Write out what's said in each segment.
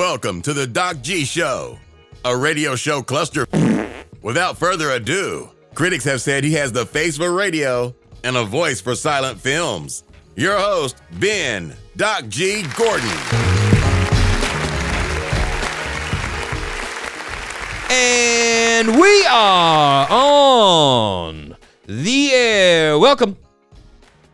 welcome to the Doc G Show, a radio show cluster. Without further ado, critics have said he has the face for radio and a voice for silent films. Your host, Ben Doc G Gordon. And we are on the air. Welcome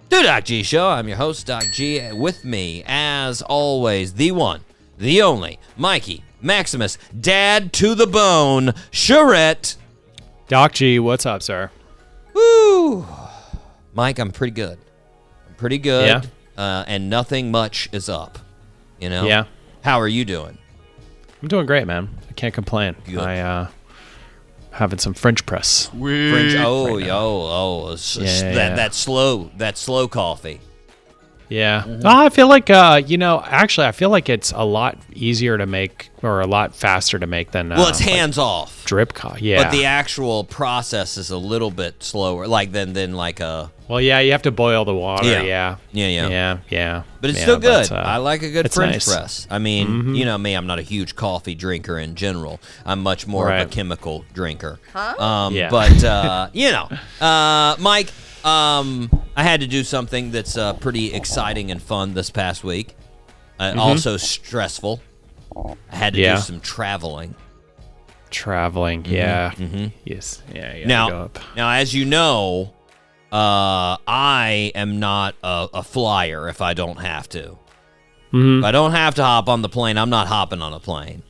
to Doc G Show. I'm your host, Doc G. With me, as always, the one, the only, Mikey Maximus, Dad to the Bone, Charette. Doc G, what's up, sir? Woo! Mike, I'm pretty good. Yeah. And nothing much is up, you know? Yeah. How are you doing? I'm doing great, man. I can't complain. Good. Having some French press. French, Right that slow coffee. Yeah. I feel like, actually, I feel like it's a lot easier to make or a lot faster to make than Well, it's hands off. drip coffee. Yeah. But the actual process is a little bit slower, than like a. Well, yeah, you have to boil the water. Yeah. Yeah. But it's still good. I like a good it's French nice. press. I mean, you know me, I'm not a huge coffee drinker in general. I'm much more of a chemical drinker. Yeah. But Mike, I had to do something that's pretty exciting and fun this past week. Also stressful. I had to do some traveling. Yeah. Yes. Yeah. You gotta go up. Now, as you know, I am not a flyer if I don't have to. If I don't have to hop on the plane, I'm not hopping on a plane.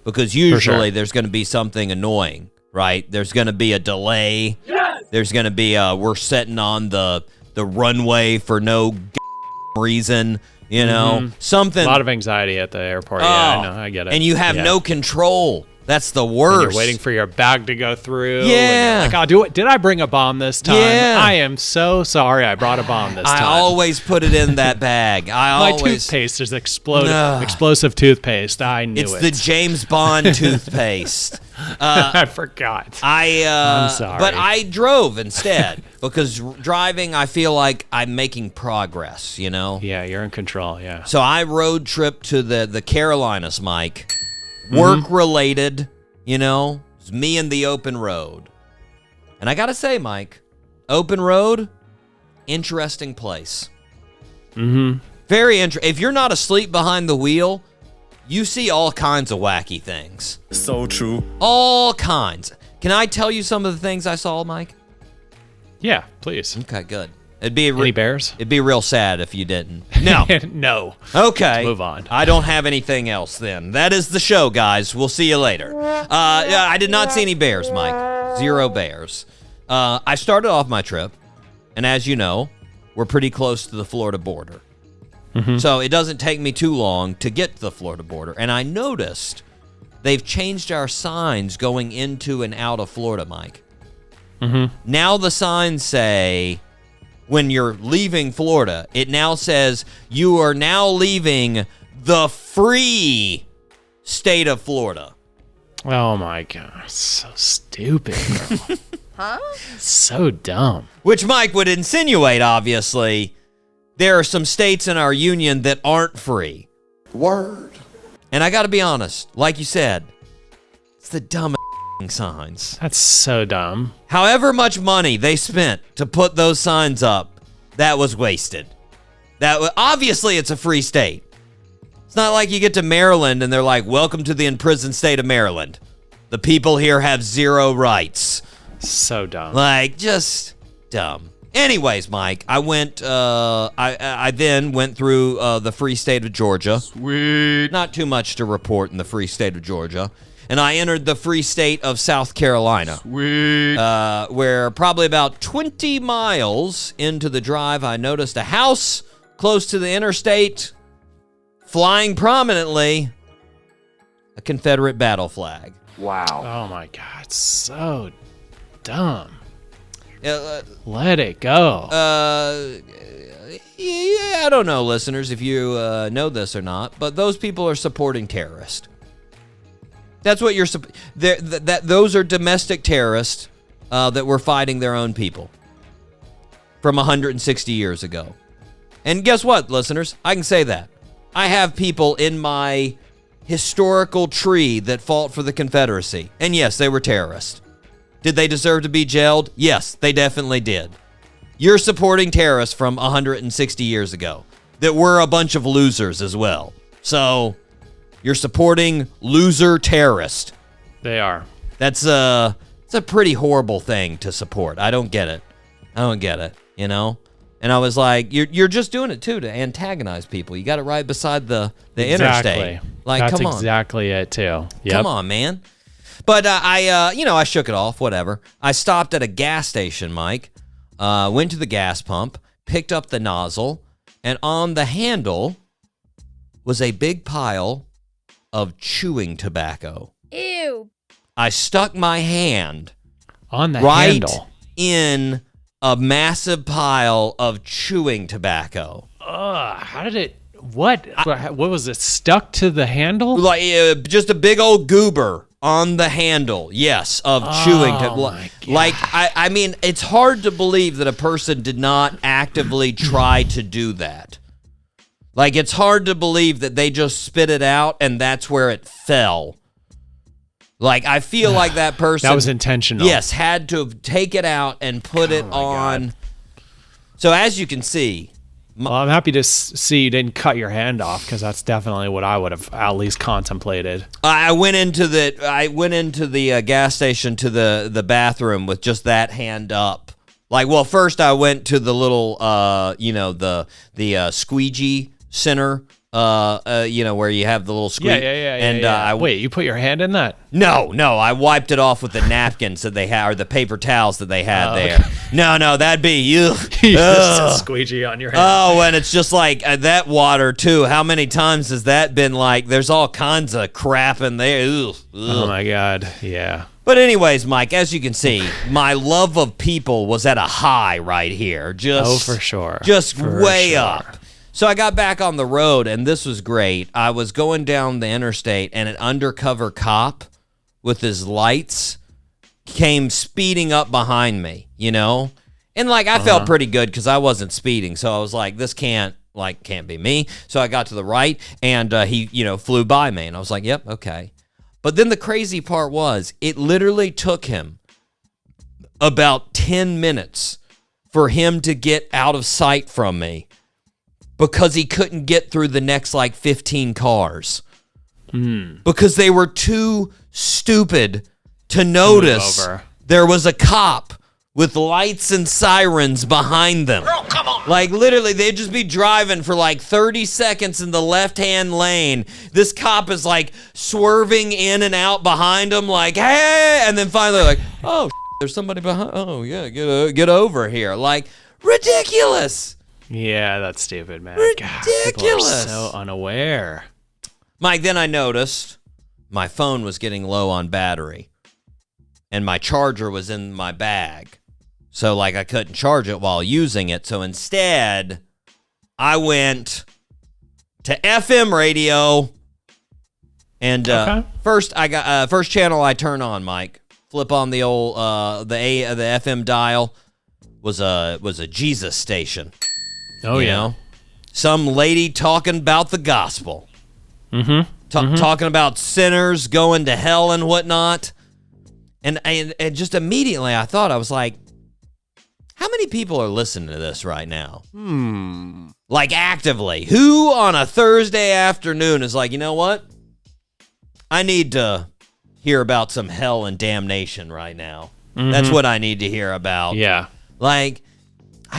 Because usually there's going to be something annoying, right? There's going to be a delay. Yes! There's going to be we're sitting on the runway for no reason, you know? Something. A lot of anxiety at the airport. Yeah, I know. I get it. And you have no control. That's the worst. And you're waiting for your bag to go through. Yeah. And you're like, did I bring a bomb this time? Yeah. I am so sorry I brought a bomb this time. I always put it in that bag. My toothpaste is explosive toothpaste. I knew it's the James Bond toothpaste. I forgot. I'm sorry. But I drove instead because driving, I feel like I'm making progress, you know? Yeah, you're in control, yeah. So I road trip to the Carolinas, Mike. Work-related, you know? It's me and the open road. And I got to say, Mike, open road, interesting place. Very interesting. If you're not asleep behind the wheel, you see all kinds of wacky things. So true. All kinds. Can I tell you some of the things I saw, Mike? Yeah, please. Okay, good. It'd be Any bears? It'd be real sad if you didn't. No. No. Okay. Let's move on. I don't have anything else then. That is the show, guys. We'll see you later. I did not see any bears, Mike. Zero bears. I started off my trip, and as you know, we're pretty close to the Florida border. So it doesn't take me too long to get to the Florida border. And I noticed they've changed our signs going into and out of Florida, Mike. Now the signs say, when you're leaving Florida, it now says you are now leaving the free state of Florida. Oh my gosh, so stupid, bro. So dumb. Which Mike would insinuate, obviously, there are some states in our union that aren't free. Word. And I got to be honest, like you said, it's the dumbest signs. That's so dumb. However much money they spent to put those signs up, that was wasted. Obviously, it's a free state. It's not like you get to Maryland and they're like, welcome to the imprisoned state of Maryland. The people here have zero rights. So dumb. Like, just dumb. Anyways, Mike, I went. I then went through the free state of Georgia. Sweet. Not too much to report in the free state of Georgia. And I entered the free state of South Carolina. Sweet. Where probably about 20 miles into the drive, I noticed a house close to the interstate, flying prominently, a Confederate battle flag. Wow. Oh my God, so dumb. Let it go. Yeah, I don't know, listeners, if you know this or not, but those people are supporting terrorists. That's what you're. Those are domestic terrorists that were fighting their own people from 160 years ago. And guess what, listeners? I can say that. I have people in my historical tree that fought for the Confederacy. And yes, they were terrorists. Did they deserve to be jailed? Yes, they definitely did. You're supporting terrorists from 160 years ago that were a bunch of losers as well. So you're supporting loser terrorists. They are. It's a pretty horrible thing to support. I don't get it. You know? And I was like, you're just doing it too to antagonize people. You got it right beside the interstate. Like, That's come on. exactly it too. Yep. Come on, man. But I shook it off, whatever. I stopped at a gas station, Mike, went to the gas pump, picked up the nozzle, and on the handle was a big pile of chewing tobacco. Ew. I stuck my hand On the right handle. in a massive pile of chewing tobacco. How did it? What was it? Stuck to the handle? Like just a big old goober on the handle, yes, of chewing. my God. Like, I mean, it's hard to believe that a person did not actively try to do that. Like, it's hard to believe that they just spit it out and that's where it fell. Like, I feel like that person... That was intentional. Yes, had to take it out and put it on. God. So, as you can see... Well, I'm happy to see you didn't cut your hand off, because that's definitely what I would have at least contemplated. I went into the gas station to the bathroom with just that hand up. Like, well, first I went to the little the squeegee center, where you have the little squeegee. Yeah. Wait, you put your hand in that? No, I wiped it off with the napkins that they had, or the paper towels that they had there. Okay. No, that'd be you. Just a squeegee on your hand. Oh, and it's just like that water too. How many times has that been like? There's all kinds of crap in there. Ugh. Oh my God, yeah. But anyways, Mike, as you can see, my love of people was at a high right here. For sure. Just way up. So I got back on the road, and this was great. I was going down the interstate, and an undercover cop with his lights came speeding up behind me, And, like, I felt pretty good because I wasn't speeding. So I was like, this can't be me. So I got to the right, and he, flew by me. And I was like, yep, okay. But then the crazy part was it literally took him about 10 minutes for him to get out of sight from me because he couldn't get through the next, 15 cars. Because they were too stupid to notice there was a cop with lights and sirens behind them. Oh, come on. Like, literally, they'd just be driving for 30 seconds in the left-hand lane. This cop is, swerving in and out behind them, hey! And then finally, oh, there's somebody behind. Oh, yeah, get over here. Ridiculous. Yeah, that's stupid, man. Ridiculous. God, people are so unaware. Mike, then I noticed my phone was getting low on battery, and my charger was in my bag. So, I couldn't charge it while using it. So instead, I went to FM radio, and first I got first channel I turn on, Mike. Flip on the old the FM dial was a Jesus station. Oh, you know? Some lady talking about the gospel. Talking about sinners going to hell and whatnot. And just immediately I thought, I was like, how many people are listening to this right now? Actively. Who on a Thursday afternoon is like, you know what? I need to hear about some hell and damnation right now. That's what I need to hear about. Yeah. I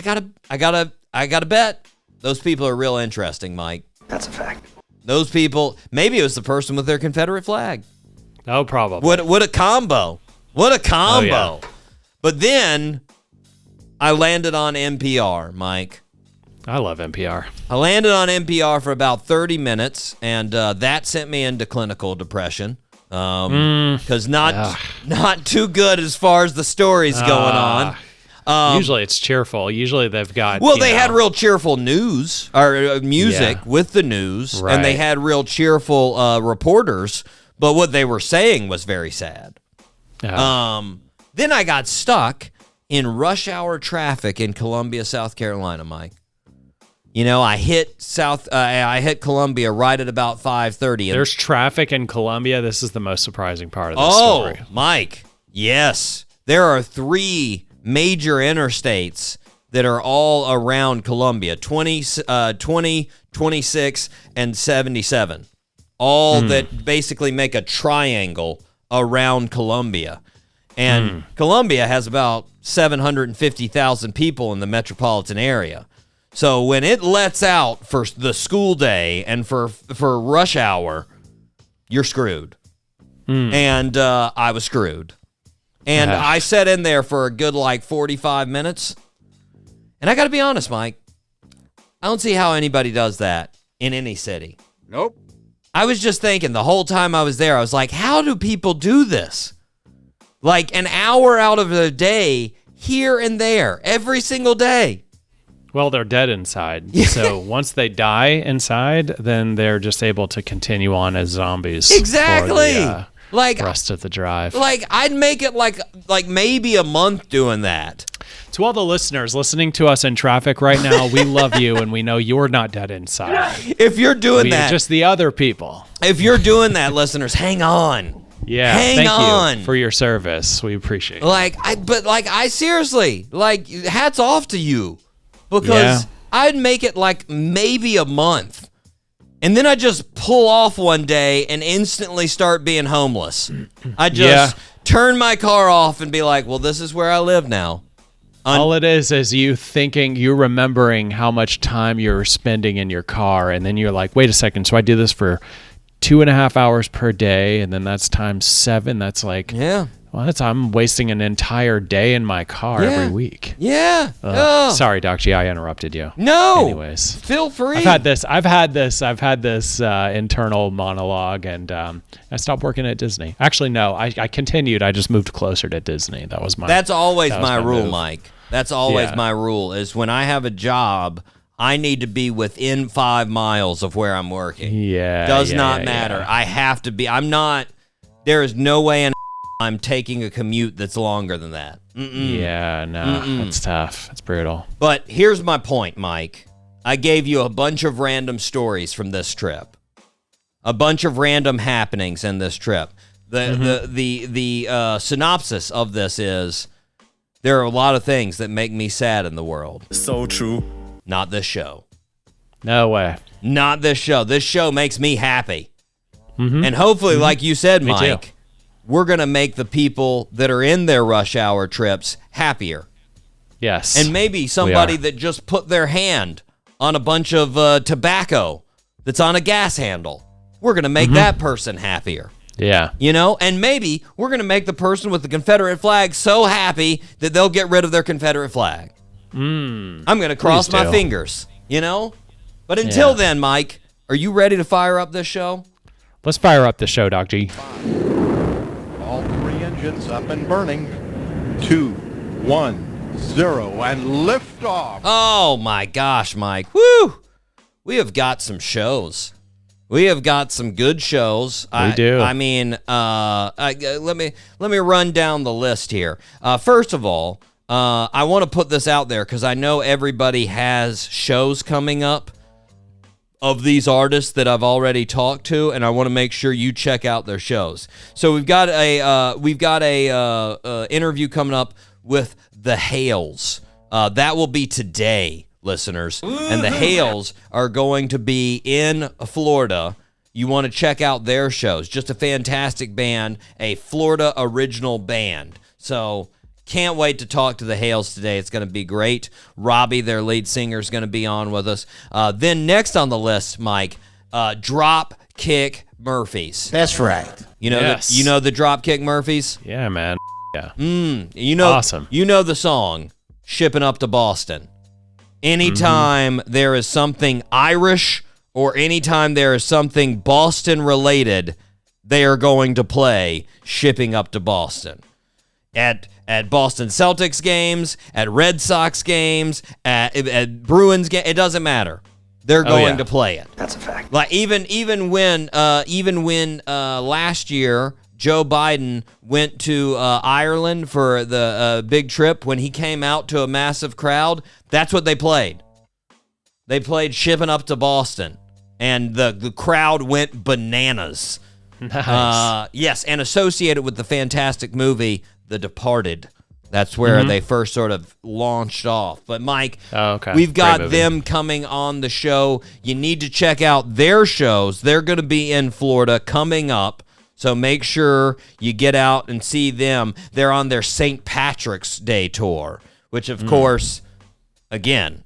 gotta bet those people are real interesting, Mike. That's a fact. Those people, maybe it was the person with their Confederate flag. Oh, probably. What a combo. What a combo. Oh, yeah. But then I landed on NPR, Mike. I love NPR. I landed on NPR for about 30 minutes, and that sent me into clinical depression. Because not too good as far as the stories going on. Usually it's cheerful. Usually they've got... Well, they had real cheerful news, or music with the news, right. And they had real cheerful reporters, but what they were saying was very sad. Then I got stuck in rush hour traffic in Columbia, South Carolina, Mike. I hit Columbia right at about 5:30. There's traffic in Columbia. This is the most surprising part of this story. Oh, Mike, yes. There are 3 major interstates that are all around Columbia, 20, 26, and 77. All that basically make a triangle around Columbia. And Columbia has about 750,000 people in the metropolitan area. So when it lets out for the school day and for rush hour, you're screwed. And I was screwed. And I sat in there for a good 45 minutes. And I got to be honest, Mike, I don't see how anybody does that in any city. Nope. I was just thinking the whole time I was there, I was like, how do people do this? Like an hour out of the day, here and there, every single day. Well, they're dead inside. So once they die inside, then they're just able to continue on as zombies. Exactly. For the rest of the drive. Like I'd make it like maybe a month doing that. To all the listeners listening to us in traffic right now, we love you and we know you're not dead inside. If you're doing that, just the other people. If you're doing that, listeners, hang on. Yeah, hang on. You for your service. We appreciate it. I seriously, hats off to you. Because I'd make it maybe a month. And then I just pull off one day and instantly start being homeless. I just turn my car off and be like, well, this is where I live now. All it is you remembering how much time you're spending in your car. And then you're like, wait a second. So I do this for 2.5 hours per day. And then that's times 7. That's I'm wasting an entire day in my car every week. Yeah. Sorry, Doc G, I interrupted you. No. Anyways, feel free. I've had this internal monologue, and I stopped working at Disney. Actually, no, I continued. I just moved closer to Disney. That's always my rule, move. Mike. That's always my rule. Is when I have a job, I need to be within 5 miles of where I'm working. Yeah. Does not matter. Yeah. I have to be. I'm not. There is no way in I'm taking a commute that's longer than that. Yeah, no, that's tough. That's brutal. But here's my point, Mike. I gave you a bunch of random stories from this trip, a bunch of random happenings in this trip. The synopsis of this is there are a lot of things that make me sad in the world. So true. Not this show. No way. Not this show. This show makes me happy. And hopefully, like you said, Me Mike, too. We're going to make the people that are in their rush hour trips happier. Yes. And maybe somebody that just put their hand on a bunch of tobacco that's on a gas handle. We're going to make that person happier. Yeah. And maybe we're going to make the person with the Confederate flag so happy that they'll get rid of their Confederate flag. I'm going to cross my fingers, But until then, Mike, are you ready to fire up this show? Let's fire up the show, Doc G. All 3 engines up and burning. 2, 1, 0, and lift off. Oh my gosh, Mike. Woo! We have got some shows. We have got some good shows. We do. I mean, let me run down the list here. First of all, I want to put this out there because I know everybody has shows coming up of these artists that I've already talked to, and I want to make sure you check out their shows. So we've got a interview coming up with the Hales. That will be today, listeners. And the Hales are going to be in Florida. You want to check out their shows. Just a fantastic band, a Florida original band. So can't wait to talk to the Hales today. It's going to be great. Robbie, their lead singer, is going to be on with us. Then next on the list, Mike, Drop Kick Murphys. That's right. You know the Drop Kick Murphys? Yeah, man. Yeah. Awesome. You know the song, Shipping Up to Boston. Anytime there is something Irish or anytime there is something Boston related, they are going to play Shipping Up to Boston. At Boston Celtics games, at Red Sox games, at Bruins games, it doesn't matter. They're going to play it. That's a fact. Like even when last year Joe Biden went to Ireland for the big trip, when he came out to a massive crowd, that's what they played. They played Shipping Up to Boston, and the crowd went bananas. Nice. Yes, and associated with the fantastic movie The Departed. That's where they first sort of launched off. But Mike, we've got them coming on the show. You need to check out their shows. They're going to be in Florida coming up. So make sure you get out and see them. They're on their St. Patrick's Day tour, which of course, again,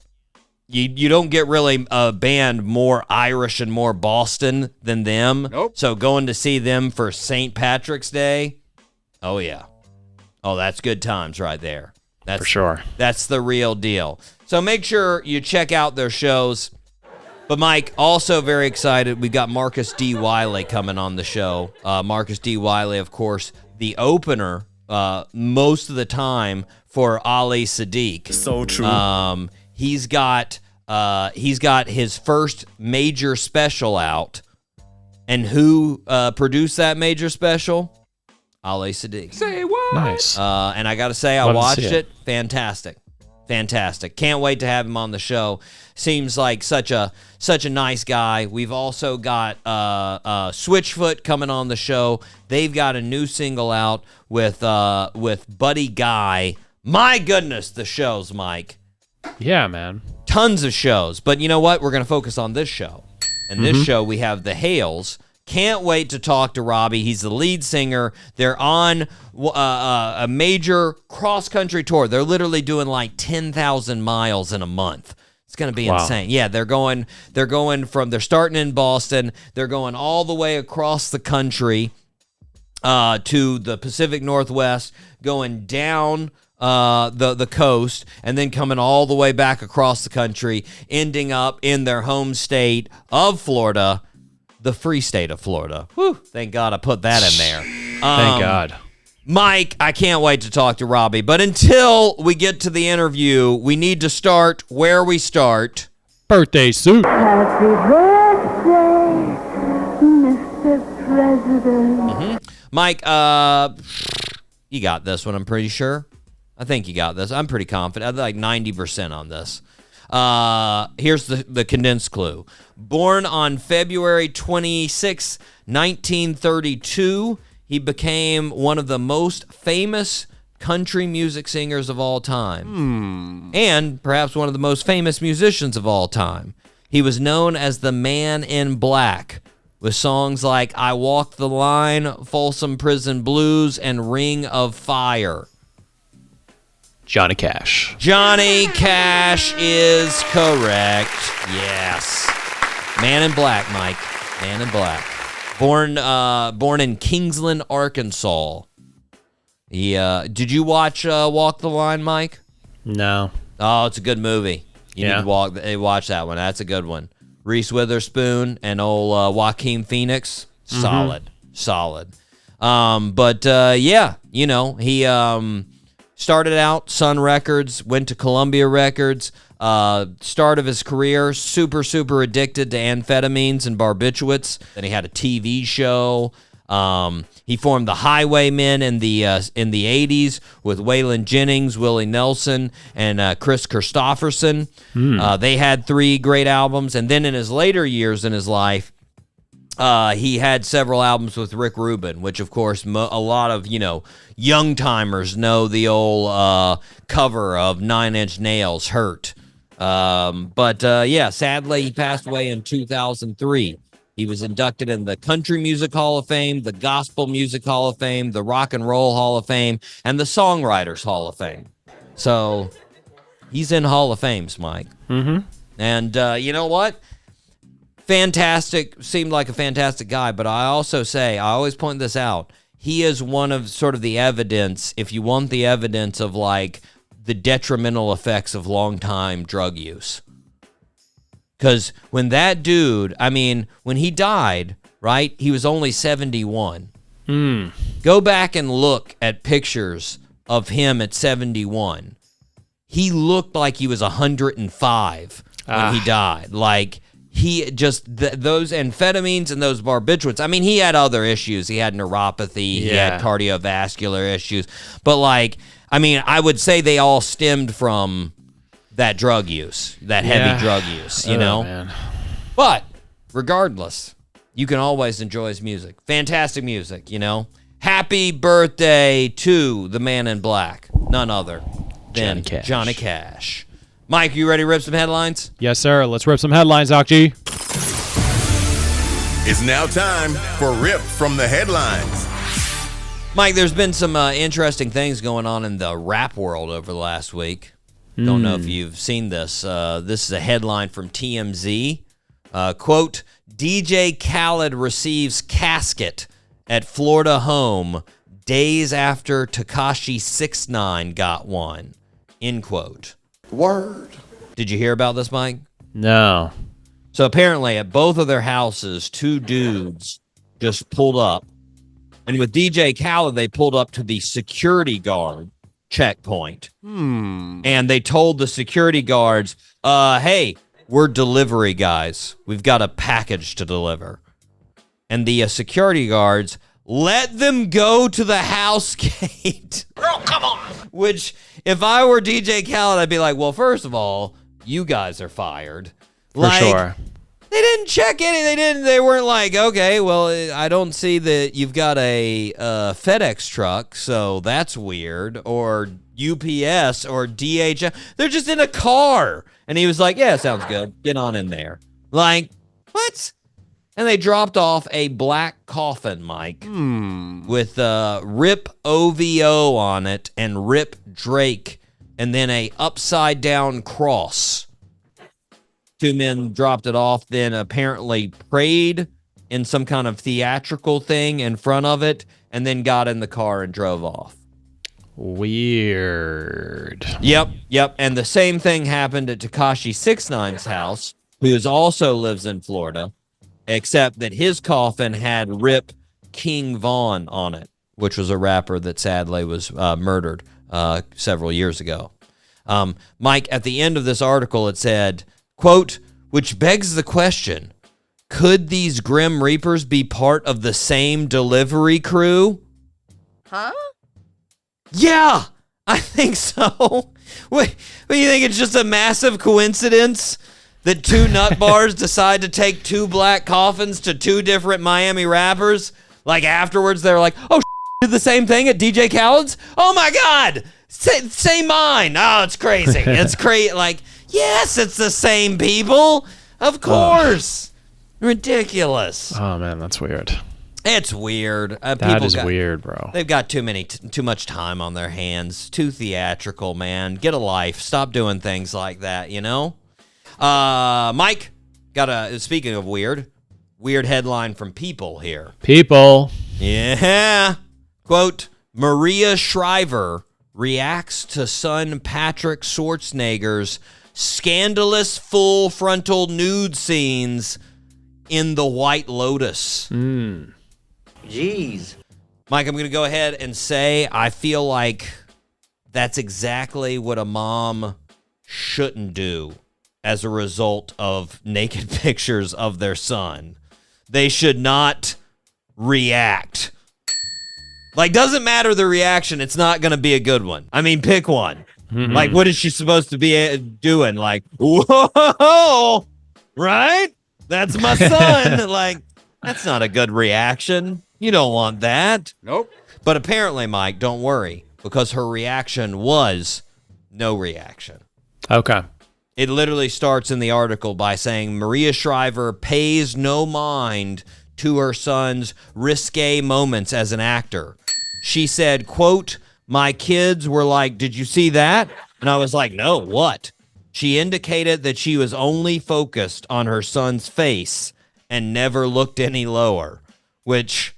you don't get really a band more Irish and more Boston than them. Nope. So going to see them for St. Patrick's Day, oh yeah. Oh, that's good times right there. That's for sure. That's the real deal. So make sure you check out their shows. But Mike, also very excited. We got Marcus D. Wiley coming on the show. Marcus D. Wiley, of course, the opener most of the time for Ali Sadiq. So true. He's got his first major special out, and who produced that major special? Ali Sadiq. Say what? Nice. And I got to say, I watched it. Fantastic. Can't wait to have him on the show. Seems like such a nice guy. We've also got Switchfoot coming on the show. They've got a new single out with Buddy Guy. My goodness, the shows, Mike. Yeah, man. Tons of shows. But you know what? We're going to focus on this show. And this show, we have the Hales. Can't wait to talk to Robbie. He's the lead singer. They're on a major cross-country tour. They're literally doing like 10,000 miles in a month. It's going to be insane. Yeah, they're starting in Boston. They're going all the way across the country to the Pacific Northwest, going down the coast, and then coming all the way back across the country, ending up in their home state of Florida, the free state of Florida. Whew, thank God I put that in there. Thank God. Mike, I can't wait to talk to Robbie. But until we get to the interview, we need to start where we start. Birthday suit. Happy birthday, Mr. President. Mike, you got this one, I'm pretty sure. I think you got this. I'm pretty confident. I'm like 90% on this. Here's the condensed clue. Born on February 26, 1932, he became one of the most famous country music singers of all time. And perhaps one of the most famous musicians of all time. He was known as the Man in Black, with songs like I Walk the Line, Folsom Prison Blues, and Ring of Fire. Johnny Cash. Johnny Cash is correct. Yes. Man in Black, Mike. Man in Black. Born in Kingsland, Arkansas. Did you watch Walk the Line, Mike? No. Oh, it's a good movie. You need to watch that one. That's a good one. Reese Witherspoon and old Joaquin Phoenix. Solid. But yeah, you know, he started out Sun Records, went to Columbia Records. Start of his career, super addicted to amphetamines and barbiturates. Then he had a TV show. He formed the Highwaymen in the 80s with Waylon Jennings, Willie Nelson, and Chris Christopherson. They had 3 great albums. And then in his later years in his life, he had several albums with Rick Rubin, which, of course, a lot of, young timers know the old cover of 9 Inch Nails, Hurt. But sadly, he passed away in 2003. He was inducted in the Country Music Hall of Fame, the Gospel Music Hall of Fame, the Rock and Roll Hall of Fame, and the Songwriters Hall of Fame. So he's in Hall of Fames, Mike. And you know what? Fantastic, seemed like a fantastic guy, but I always point this out. He is one of sort of the evidence, if you want the evidence of like the detrimental effects of long-time drug use. Because when that dude, when he died, right, he was only 71. Go back and look at pictures of him at 71. He looked like he was 105 when he died. Like, he just, those amphetamines and those barbiturates, he had other issues. He had neuropathy, he had cardiovascular issues. But, I would say they all stemmed from that drug use, that heavy drug use, you know? Man. But regardless, you can always enjoy his music. Fantastic music, you know? Happy birthday to the man in black, none other than Johnny Cash. Mike, you ready to rip some headlines? Yes, sir. Let's rip some headlines, Doc G. It's now time for Rip from the Headlines. Mike, there's been some interesting things going on in the rap world over the last week. Don't know if you've seen this. This is a headline from TMZ. Quote, DJ Khaled receives casket at Florida home days after Tekashi 6ix9ine got one. End quote. Word. Did you hear about this, Mike? No. So apparently at both of their houses, two dudes just pulled up. And with DJ Khaled, they pulled up to the security guard checkpoint. And they told the security guards, hey, we're delivery guys. We've got a package to deliver. And the security guards let them go to the house gate. Oh, come on. Which, if I were DJ Khaled, I'd be like, well, first of all, you guys are fired. For sure. They didn't check any. They weren't like, okay, well, I don't see that you've got a FedEx truck, so that's weird. Or UPS or DHL. They're just in a car. And he was like, yeah, sounds good. Get on in there. Like, what? And they dropped off a black coffin, Mike, with Rip OVO on it and Rip Drake, and then a upside down cross. Two men dropped it off, then apparently prayed in some kind of theatrical thing in front of it, and then got in the car and drove off. Weird. Yep. And the same thing happened at Tekashi 6ix9ine's house, who also lives in Florida, except that his coffin had Rip King Von on it, which was a rapper that sadly was murdered several years ago. Mike, at the end of this article, it said, quote, which begs the question, could these Grim Reapers be part of the same delivery crew? Huh? Yeah, I think so. Wait, you think it's just a massive coincidence that two nut bars decide to take two black coffins to two different Miami rappers? Like afterwards, they're like, oh, did the same thing at DJ Khaled's? Oh my God, same mine. Oh, it's crazy. It's crazy. Like, yes, it's the same people. Of course. Ridiculous. Oh, man, that's weird. It's weird. That is weird, bro. They've got too much time on their hands. Too theatrical, man. Get a life. Stop doing things like that, you know? Mike, speaking of weird headline from People here. People. Yeah. Quote, Maria Shriver reacts to son Patrick Schwarzenegger's scandalous full frontal nude scenes in The White Lotus. Jeez. Mike, I'm going to go ahead and say I feel like that's exactly what a mom shouldn't do as a result of naked pictures of their son. They should not react. Like, doesn't matter the reaction, it's not going to be a good one. I mean, pick one. Like, what is she supposed to be doing? Like, whoa, right? That's my son. Like, that's not a good reaction. You don't want that. Nope. But apparently, Mike, don't worry, because her reaction was no reaction. Okay. It literally starts in the article by saying Maria Shriver pays no mind to her son's risque moments as an actor. She said, quote, my kids were like, did you see that? And I was like, no, what? She indicated that she was only focused on her son's face and never looked any lower, which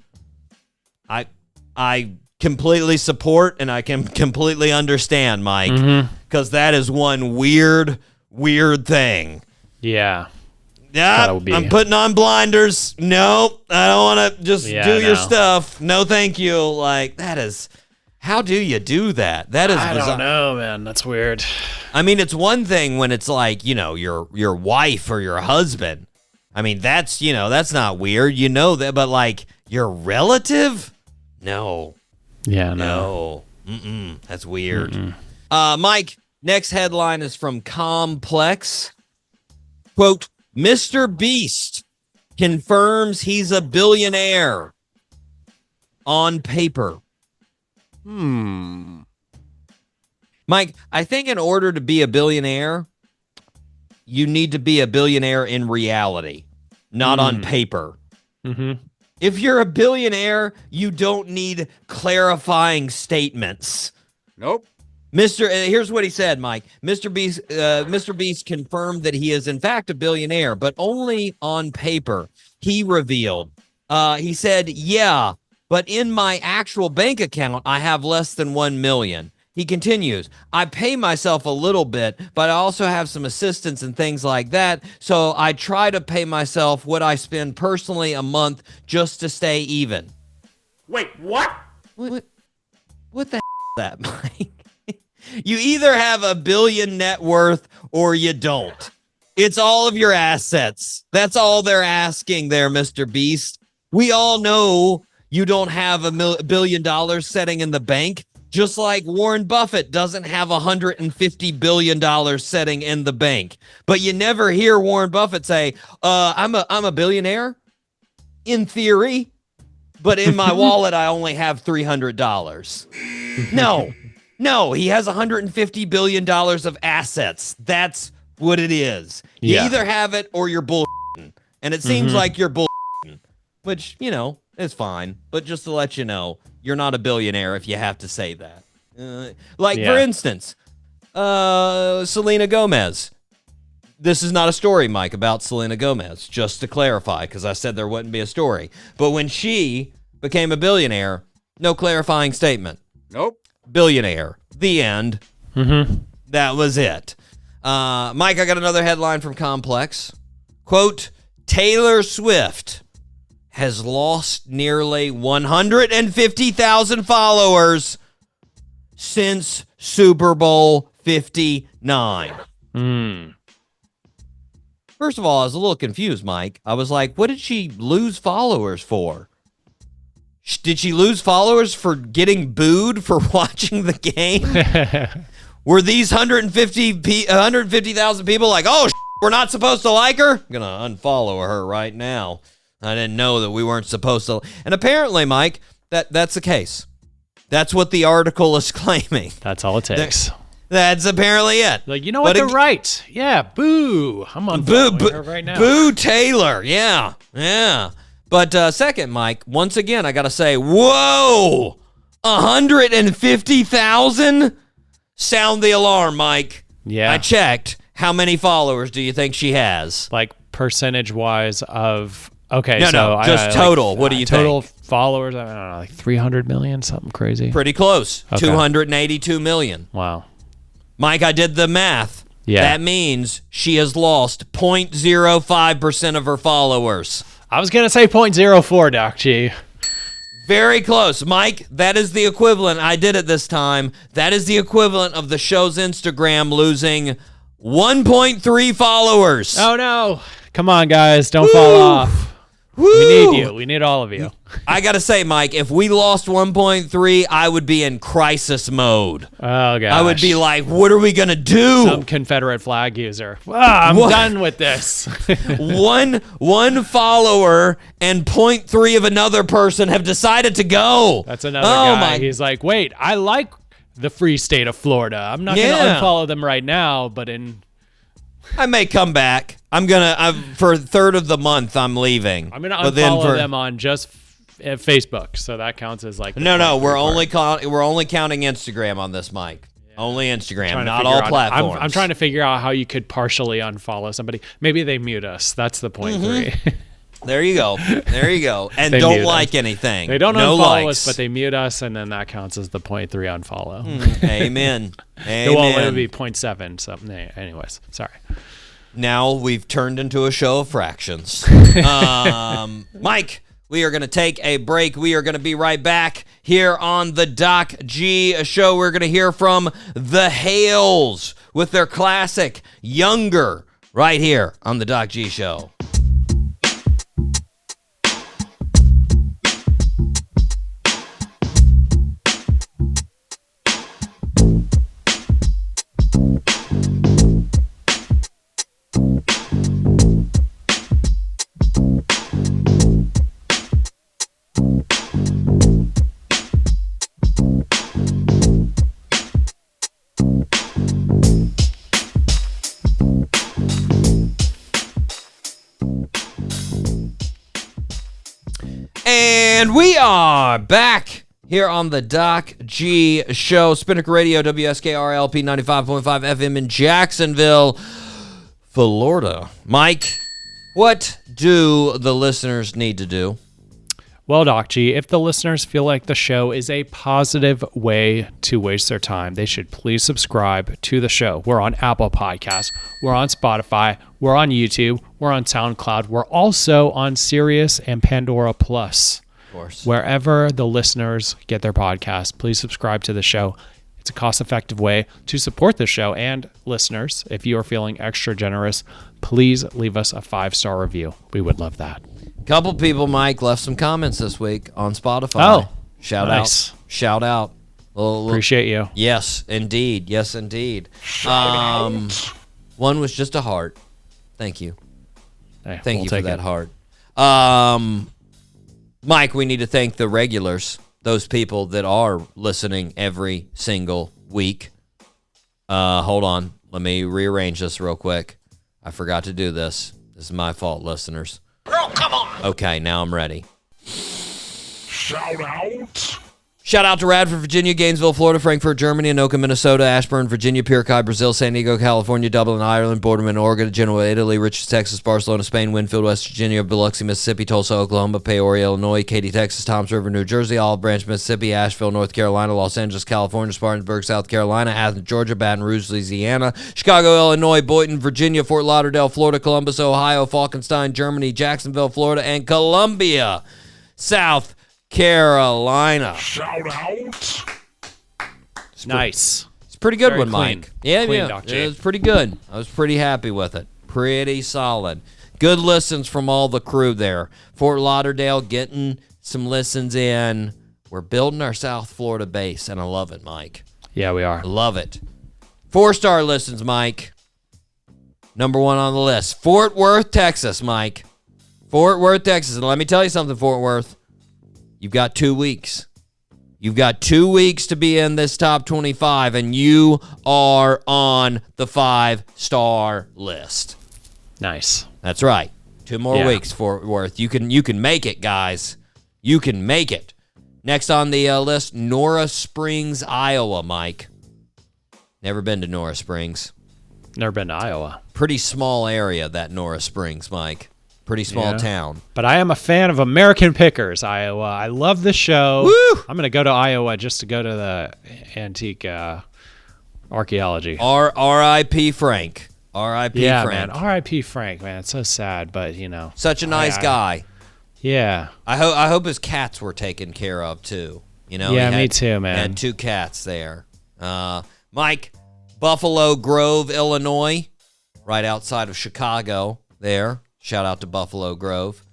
I completely support and I can completely understand, Mike, because that is one weird thing. Yeah. Yeah, I'm putting on blinders. Nope, I don't want to just do your stuff. No, thank you. Like, that is, how do you do that? That is I bizarre. don't know, man. That's weird. I mean, it's one thing when it's like, you know, your wife or your husband. I mean, that's, you know, that's not weird. You know that, but like your relative? No. Yeah, no. That's weird. Mike, Next headline is from Complex. Quote, Mr. Beast confirms he's a billionaire on paper. Mike, I think in order to be a billionaire, you need to be a billionaire in reality, not on paper. If you're a billionaire, you don't need clarifying statements. Nope. Here's what he said, Mike. Mr. Beast confirmed that he is in fact a billionaire, but only on paper. He revealed. He said, yeah, but in my actual bank account, I have less than 1 million. He continues, I pay myself a little bit, but I also have some assistance and things like that. So I try to pay myself what I spend personally a month just to stay even. Wait, what? What the is that, Mike? You either have a billion net worth or you don't. It's all of your assets. That's all they're asking there, Mr. Beast. We all know you don't have $1 billion sitting in the bank, just like Warren Buffett doesn't have $150 billion sitting in the bank. But you never hear Warren Buffett say, I'm a billionaire in theory, but in my wallet, I only have $300. No, he has $150 billion of assets. That's what it is. You either have it or you're bullshitting. And it seems like you're bullshitting, which, is fine. But just to let you know, you're not a billionaire if you have to say that. For instance, Selena Gomez. This is not a story, Mike, about Selena Gomez, just to clarify, because I said there wouldn't be a story. But when she became a billionaire, no clarifying statement. Nope. Billionaire. The end. That was it. Mike, I got another headline from Complex. Quote, Taylor Swift has lost nearly 150,000 followers since Super Bowl 59. First of all, I was a little confused, Mike. I was like, what did she lose followers for? Did she lose followers for getting booed for watching the game? Were these 150,000 people like, oh, we're not supposed to like her? I'm going to unfollow her right now. I didn't know that we weren't supposed to. And apparently, Mike, that's the case. That's what the article is claiming. That's all it takes. That's apparently it. Like, you know what? They're right. Yeah, boo. I'm on her right now. Boo Taylor. Yeah. But second, Mike, once again, I got to say, whoa, 150,000? Sound the alarm, Mike. Yeah. I checked. How many followers do you think she has? Like percentage-wise of... Okay, no, just total. What do you think? Total followers, I don't know, like 300 million, something crazy. Pretty close. Okay. 282 million. Wow. Mike, I did the math. Yeah. That means she has lost 0.05% of her followers. I was going to say 0.04, Doc G. Very close. Mike, that is the equivalent. I did it this time. That is the equivalent of the show's Instagram losing 1.3 followers. Oh, no. Come on, guys. Don't fall off. Woo! We need you. We need all of you. I got to say, Mike, if we lost 1.3, I would be in crisis mode. Oh, gosh. I would be like, what are we going to do? Some Confederate flag user. I'm done with this. one follower and 0.3 of another person have decided to go. That's another guy. He's like, wait, I like the free state of Florida. I'm not going to unfollow them right now, but I may come back. For a third of the month, I'm leaving. I'm going to unfollow them on just Facebook, so that counts as like... No, we're only counting Instagram on this, Mike. Yeah. Only Instagram, not all platforms. I'm trying to figure out how you could partially unfollow somebody. Maybe they mute us. That's the 0.3. There you go. And don't like anything. They don't unfollow us, but they mute us, and then that counts as the 0.3 unfollow. Amen. Well, it would be 0.7 something. Anyways, sorry. Now we've turned into a show of fractions. Mike, we are going to take a break. We are going to be right back here on the Doc G Show. We're going to hear from the Hales with their classic Younger right here on the Doc G Show. And we are back here on the Doc G Show. Spinnaker Radio, WSKRLP 95.5 FM in Jacksonville, Florida. Mike, what do the listeners need to do? Well, Doc G, if the listeners feel like the show is a positive way to waste their time, they should please subscribe to the show. We're on Apple Podcasts. We're on Spotify. We're on YouTube. We're on SoundCloud. We're also on Sirius and Pandora Plus. Of course. Wherever the listeners get their podcasts, please subscribe to the show. It's a cost-effective way to support the show. And listeners, if you are feeling extra generous, please leave us a 5-star review. We would love that. Couple people, Mike, left some comments this week on Spotify. Oh, shout nice. out. Shout out. Appreciate you. Yes, indeed. Yes, indeed. One was just a heart. Thank you. Hey, Thank we'll you for take that it. heart. Mike, we need to thank the regulars, those people that are listening every single week. Hold on. Let me rearrange this real quick. I forgot to do this. This is my fault, listeners. Girl, come on. Okay, now I'm ready. Shout out. Shout out to Radford, Virginia, Gainesville, Florida, Frankfurt, Germany, Anoka, Minnesota, Ashburn, Virginia, Pircai, Brazil, San Diego, California, Dublin, Ireland, Borderman, Oregon, Genoa, Italy, Richards, Texas, Barcelona, Spain, Winfield, West Virginia, Biloxi, Mississippi, Tulsa, Oklahoma, Peoria, Illinois, Katy, Texas, Toms River, New Jersey, Olive Branch, Mississippi, Asheville, North Carolina, Los Angeles, California, Spartanburg, South Carolina, Athens, Georgia, Baton Rouge, Louisiana, Chicago, Illinois, Boynton, Virginia, Fort Lauderdale, Florida, Columbus, Ohio, Falkenstein, Germany, Jacksonville, Florida, and Columbia, South Carolina. Shout out. Nice. It's a pretty good Very one, clean. Mike. Yeah, Clean, yeah. Doc G. It was pretty good. I was pretty happy with it. Pretty solid. Good listens from all the crew there. Fort Lauderdale getting some listens in. We're building our South Florida base, and I love it, Mike. Yeah, we are. I love it. 4-star listens, Mike. Number 1 on the list. Fort Worth, Texas, Mike. Fort Worth, Texas. And let me tell you something, Fort Worth. You've got 2 weeks. You've got 2 weeks to be in this top 25, and you are on the 5-star list. Nice. That's right. 2 more Yeah. weeks, Fort Worth. You can make it, guys. You can make it. Next on the list, Nora Springs, Iowa, Mike. Never been to Nora Springs. Never been to Iowa. Pretty small area, that Nora Springs, Mike. Pretty small Yeah. town. But I am a fan of American Pickers, Iowa. I love the show. Woo! I'm going to go to Iowa just to go to the antique archaeology. R.I.P. Frank. R.I.P. Yeah, Frank. man. R.I.P. Frank, man. It's so sad, but, you know. Such a nice guy. Yeah. I hope his cats were taken care of, too. You know, Yeah, he me had- too, man. Had 2 cats there. Mike, Buffalo Grove, Illinois, right outside of Chicago there. Shout out to Buffalo Grove.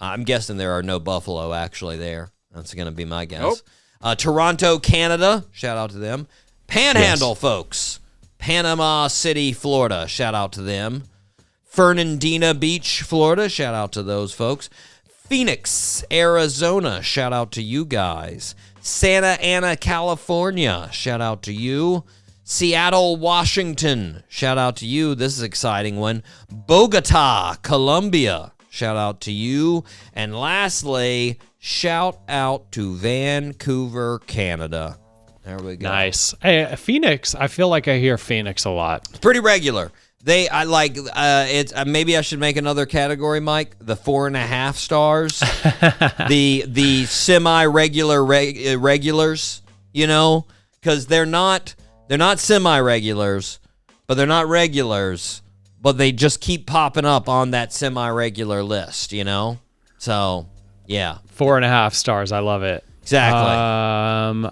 I'm guessing there are no buffalo actually there. That's going to be my guess. Toronto, Canada. Shout out to them. Panhandle, folks. Panama City, Florida. Shout out to them. Fernandina Beach, Florida. Shout out to those folks. Phoenix, Arizona. Shout out to you guys. Santa Ana, California. Shout out to you. Seattle, Washington. Shout out to you. This is an exciting one. Bogota, Colombia. Shout out to you. And lastly, shout out to Vancouver, Canada. There we go. Nice. Hey, Phoenix. I feel like I hear Phoenix a lot. It's pretty regular. I like it's maybe I should make another category, Mike. The 4.5 stars, the semi-regular regulars, you know, because they're not semi-regulars, but they're not regulars, but they just keep popping up on that semi-regular list, you know. So yeah, 4.5 stars. I love it. exactly.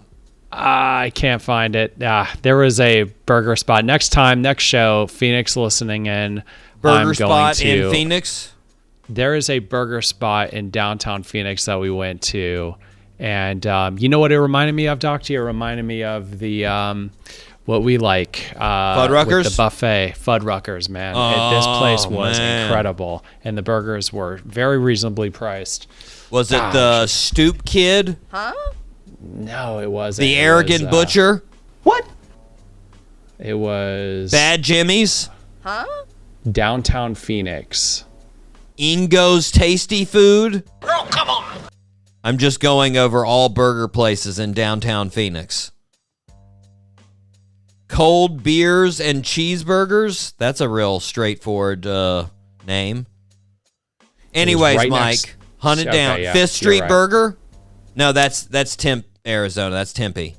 I can't find it. There was a burger spot. Next show, Phoenix listening in. Burger I'm spot going to, in Phoenix. There is a burger spot in downtown Phoenix that we went to. And you know what it reminded me of, Doc T? It reminded me of the what we like Fuddruckers? with the buffet, Fuddruckers, man. This place was incredible, and the burgers were very reasonably priced. Was it the Stoop Kid, No, it wasn't. the It Arrogant was, Butcher, It was Bad Jimmy's, downtown Phoenix. Ingo's Tasty Food? Girl, come on. I'm just going over all burger places in downtown Phoenix. Cold beers and cheeseburgers. That's a real straightforward name. Anyways, right Mike, next- hunt it Okay, down. yeah, Fifth Street you're right. Burger? No, that's Temp, Arizona. That's Tempe.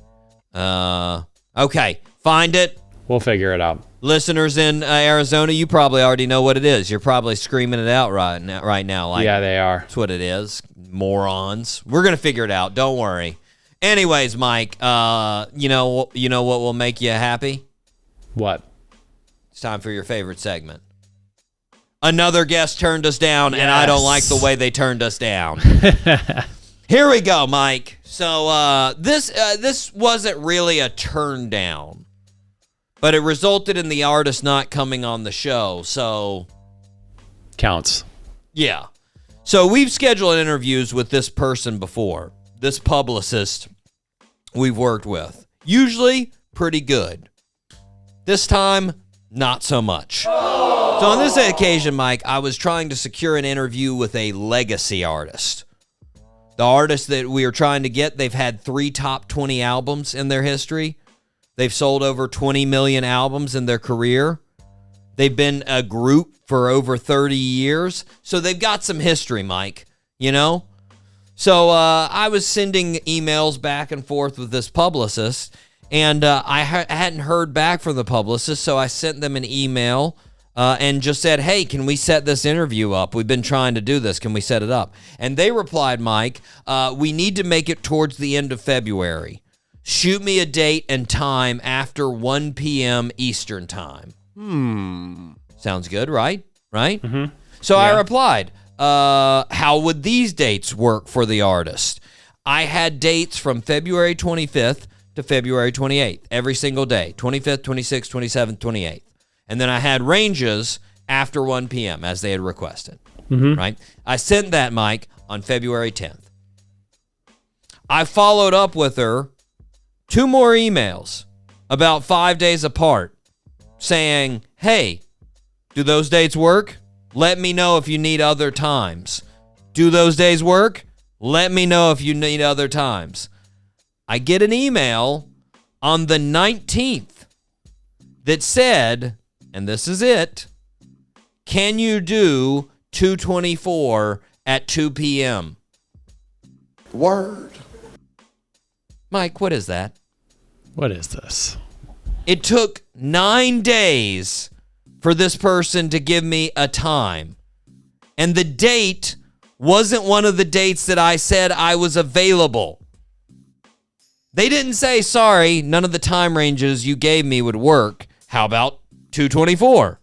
Okay, find it. We'll figure it out. Listeners in Arizona, you probably already know what it is. You're probably screaming it out right now. Like, Yeah, they are. that's what it is. Morons. We're gonna figure it out. Don't worry. Anyways, Mike, you know what will make you happy? What? It's time for your favorite segment. Another guest turned us down, and I don't like the way they turned us down. Here we go, Mike. So this wasn't really a turn down, but it resulted in the artist not coming on the show. So Counts. yeah. So we've scheduled interviews with this person before, this publicist we've worked with. Usually pretty good. This time, not so much. So on this occasion, Mike, I was trying to secure an interview with a legacy artist. The artist that we are trying to get, they've had 3 top 20 albums in their history. They've sold over 20 million albums in their career. They've been a group for over 30 years. So they've got some history, Mike, you know? So I was sending emails back and forth with this publicist, and I hadn't heard back from the publicist, so I sent them an email and just said, hey, can we set this interview up? We've been trying to do this. Can we set it up? And they replied, Mike, we need to make it towards the end of February. Shoot me a date and time after 1 p.m. Eastern time. Sounds good, right? Right? Mm-hmm. So I replied, how would these dates work for the artist? I had dates from February 25th to February 28th, every single day, 25th, 26th, 27th, 28th. And then I had ranges after 1 p.m. as they had requested, right? I sent that, Mike, on February 10th. I followed up with her 2 more emails about 5 days apart saying, hey, do those dates work? Let me know if you need other times. Do those days work? Let me know if you need other times. I get an email on the 19th that said, and this is it, can you do 2/24 at 2 p.m.? Word. Mike, what is that? What is this? It took 9 days for this person to give me a time. And the date wasn't one of the dates that I said I was available. They didn't say, sorry, none of the time ranges you gave me would work. How about 2/24?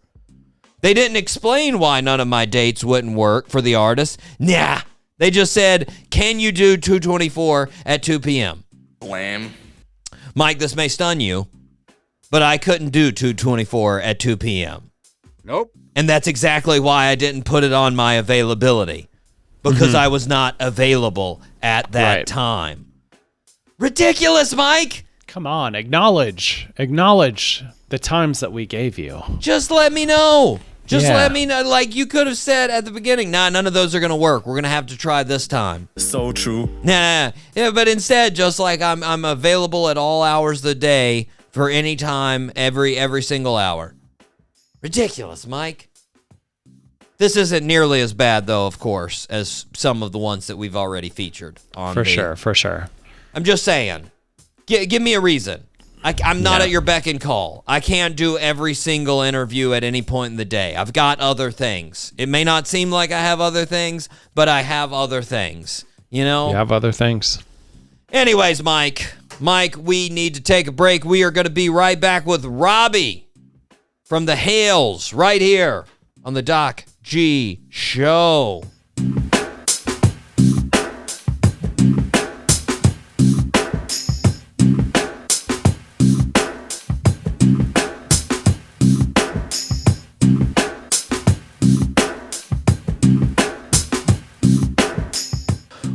They didn't explain why none of my dates wouldn't work for the artist. Nah. They just said, can you do 2/24 at 2 p.m.? Blam. Mike, this may stun you, but I couldn't do 2/24 at 2 p.m. Nope. And that's exactly why I didn't put it on my availability, because I was not available at that Right. time. Ridiculous, Mike. Come on, acknowledge the times that we gave you. Just let me know. Just Yeah. let me know. Like you could have said at the beginning, nah, none of those are going to work. We're going to have to try this time. So true. Nah. Yeah, but instead, just like I'm available at all hours of the day for any time, every single hour. Ridiculous, Mike. This isn't nearly as bad, though, of course, as some of the ones that we've already featured on. For sure. I'm just saying. Give me a reason. I'm not Yeah. at your beck and call. I can't do every single interview at any point in the day. I've got other things. It may not seem like I have other things, but I have other things. You know? You have other things. Anyways, Mike, we need to take a break. We are going to be right back with Robbie from the Hales right here on the Doc G Show.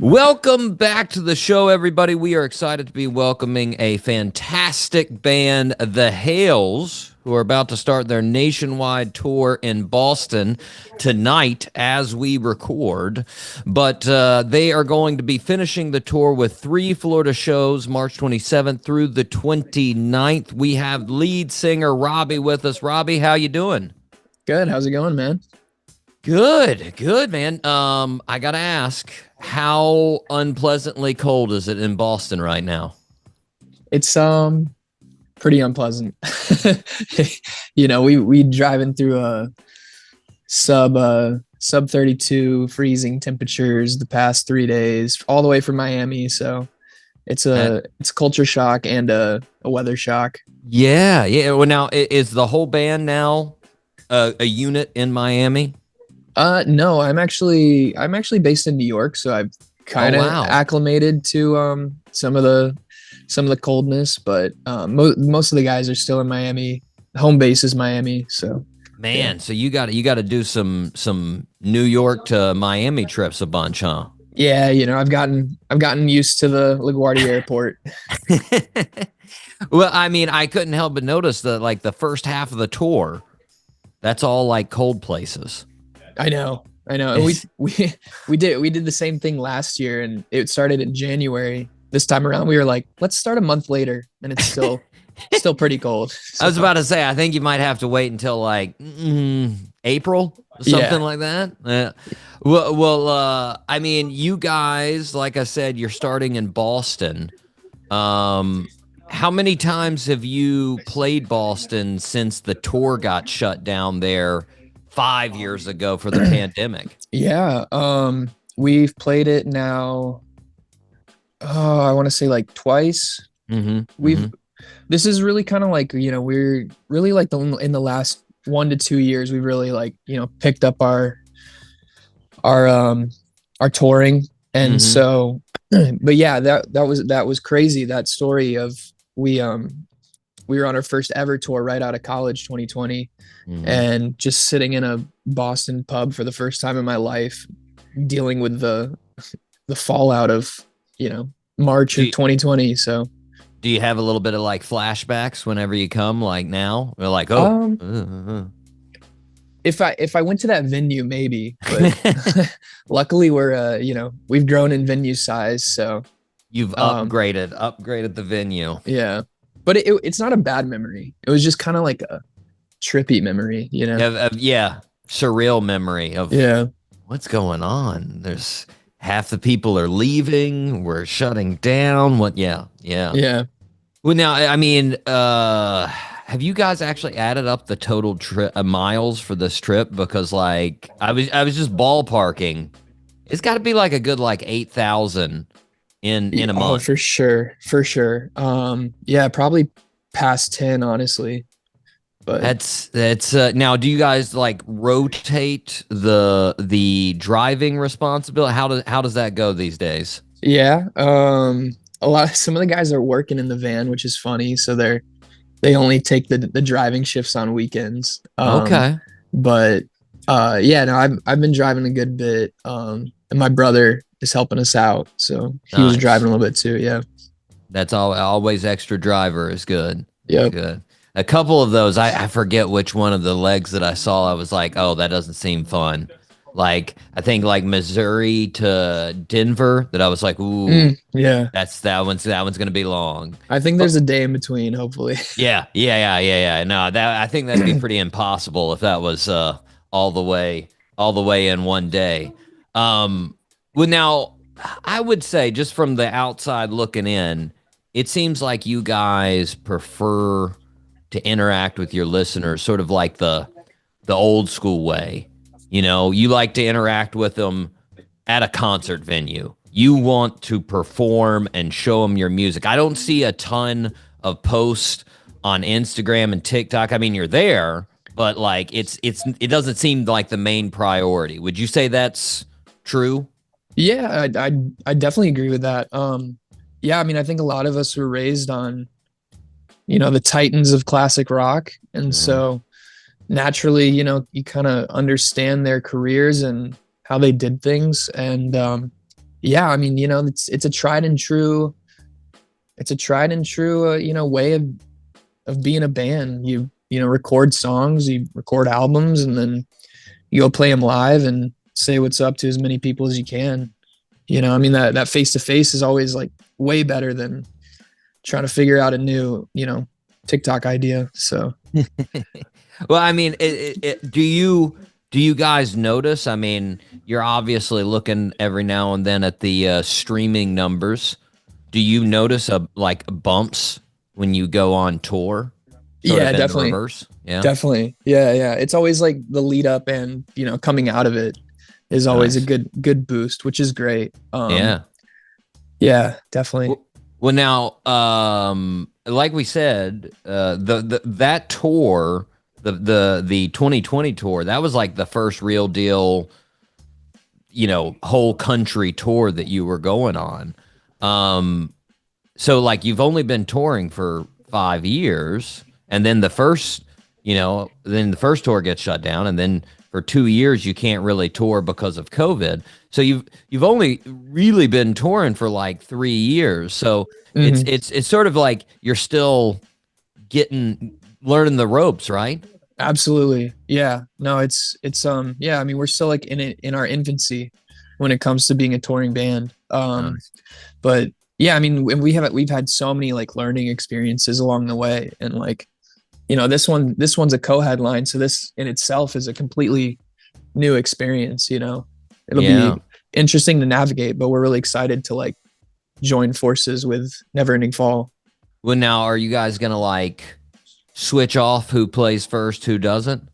Welcome back to the show, everybody. We are excited to be welcoming a fantastic band, The Hales, who are about to start their nationwide tour in Boston tonight as we record. But they are going to be finishing the tour with 3 Florida shows, March 27th through the 29th. We have lead singer Robbie with us. Robbie, how you doing? Good. How's it going, man? Good, man. I gotta ask, how unpleasantly cold is it in Boston right now? It's pretty unpleasant. We driving through a sub 32 freezing temperatures the past 3 days, all the way from Miami. So it's a culture shock and a weather shock. Yeah. Well, now is the whole band now a unit in Miami? No, I'm actually based in New York, so I've kind of acclimated to some of the coldness, but most of the guys are still in Miami. Home base is Miami, so man. Yeah. So you got to do some New York to Miami trips a bunch, huh? Yeah, I've gotten used to the LaGuardia Airport. Well, I mean, I couldn't help but notice that like the first half of the tour, that's all like cold places. I know. And we did the same thing last year, and it started in January. This time around, we were like, let's start a month later, and it's still pretty cold. So. I was about to say, I think you might have to wait until like April, something like that. I mean, you guys, like I said, you're starting in Boston. How many times have you played Boston since the tour got shut down there 5 years ago for the pandemic? Yeah. We've played it now. I want to say like twice. Mm-hmm. This is really kind of like, we're really like in the last 1 to 2 years, we really like, picked up our touring. And so, but yeah, that was crazy. That story of we were on our first ever tour right out of college, 2020. And just sitting in a Boston pub for the first time in my life, dealing with the fallout of, March of 2020. So do you have a little bit of like flashbacks whenever you come, like now? We're like, if I went to that venue, maybe, but luckily we've grown in venue size. So you've upgraded the venue. Yeah. But it's not a bad memory. It was just kind of like a trippy memory, surreal memory of what's going on. There's half the people are leaving. We're shutting down. Yeah. Well, now, I mean, have you guys actually added up the total miles for this trip? Because like I was just ballparking. It's got to be like a good like 8,000 in a month. Oh, for sure. Yeah, probably past 10, honestly. But that's now, do you guys like rotate the driving responsibility? How does that go these days? Yeah. Some of the guys are working in the van, which is funny. So they only take the driving shifts on weekends. Okay. But I've been driving a good bit. And my brother is helping us out. So he was driving a little bit too. Yeah. That's always extra driver is good. Yeah. Good. A couple of those, I forget which one of the legs that I saw. I was like, oh, that doesn't seem fun. Like, I think like Missouri to Denver, that I was like, ooh, yeah, that one's going to be long. I think there's a day in between, hopefully. Yeah. No, I think that'd be pretty impossible if that was all the way in one day. Well, now I would say just from the outside looking in, it seems like you guys prefer to interact with your listeners sort of like the old school way. You like to interact with them at a concert venue. You want to perform and show them your music. I don't see a ton of posts on Instagram and TikTok. I mean, you're there, but like it doesn't seem like the main priority. Would you say that's true? Yeah, I definitely agree with that. Yeah, I mean, I think a lot of us were raised on, the titans of classic rock. And so naturally, you kind of understand their careers and how they did things. And yeah, I mean, it's a tried and true, way of being a band. You record songs, you record albums, and then you go play them live and say what's up to as many people as you can. I mean, that face to face is always like way better than trying to figure out a new, TikTok idea. So, well, I mean, do you guys notice? I mean, you're obviously looking every now and then at the streaming numbers. Do you notice like bumps when you go on tour? Yeah, definitely. Yeah, definitely. Yeah. It's always like the lead up and, coming out of it is always nice. a good boost, which is great. Yeah, definitely. Well, now, like we said, that tour, the 2020 tour, that was like the first real deal, whole country tour that you were going on. So like you've only been touring for 5 years, and then the first tour gets shut down, and then for 2 years you can't really tour because of COVID. So you've only really been touring for like 3 years. So it's sort of like you're still learning the ropes, right? Absolutely. Yeah. No, it's yeah, I mean, we're still like in our infancy when it comes to being a touring band. Nice. But yeah, I mean, we've had so many like learning experiences along the way, and like, this one's a co-headline, so this in itself is a completely new experience. It'll be interesting to navigate, but we're really excited to like join forces with Neverending Fall. Well, now, are you guys gonna like switch off who plays first, who doesn't?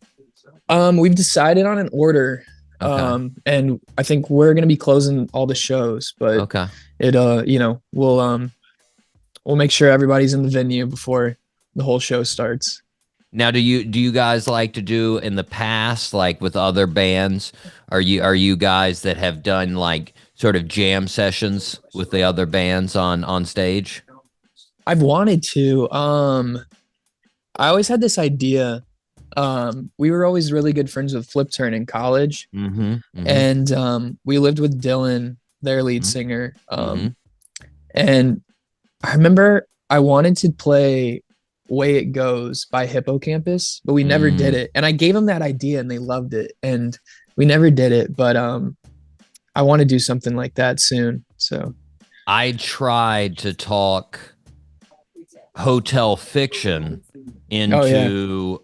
We've decided on an order. Okay. And I think we're gonna be closing all the shows, but Okay. We'll make sure everybody's in the venue before the whole show starts. Now, do you guys like to do in the past, like with other bands? Are you guys that have done like sort of jam sessions with the other bands on stage? I've wanted to. I always had this idea. We were always really good friends with Flip Turn in college, and we lived with Dylan, their lead singer. And I remember I wanted to play Way It Goes by Hippocampus, but we never did it. And I gave them that idea and they loved it, and we never did it. But I want to do something like that soon. So I tried to talk Hotel Fiction into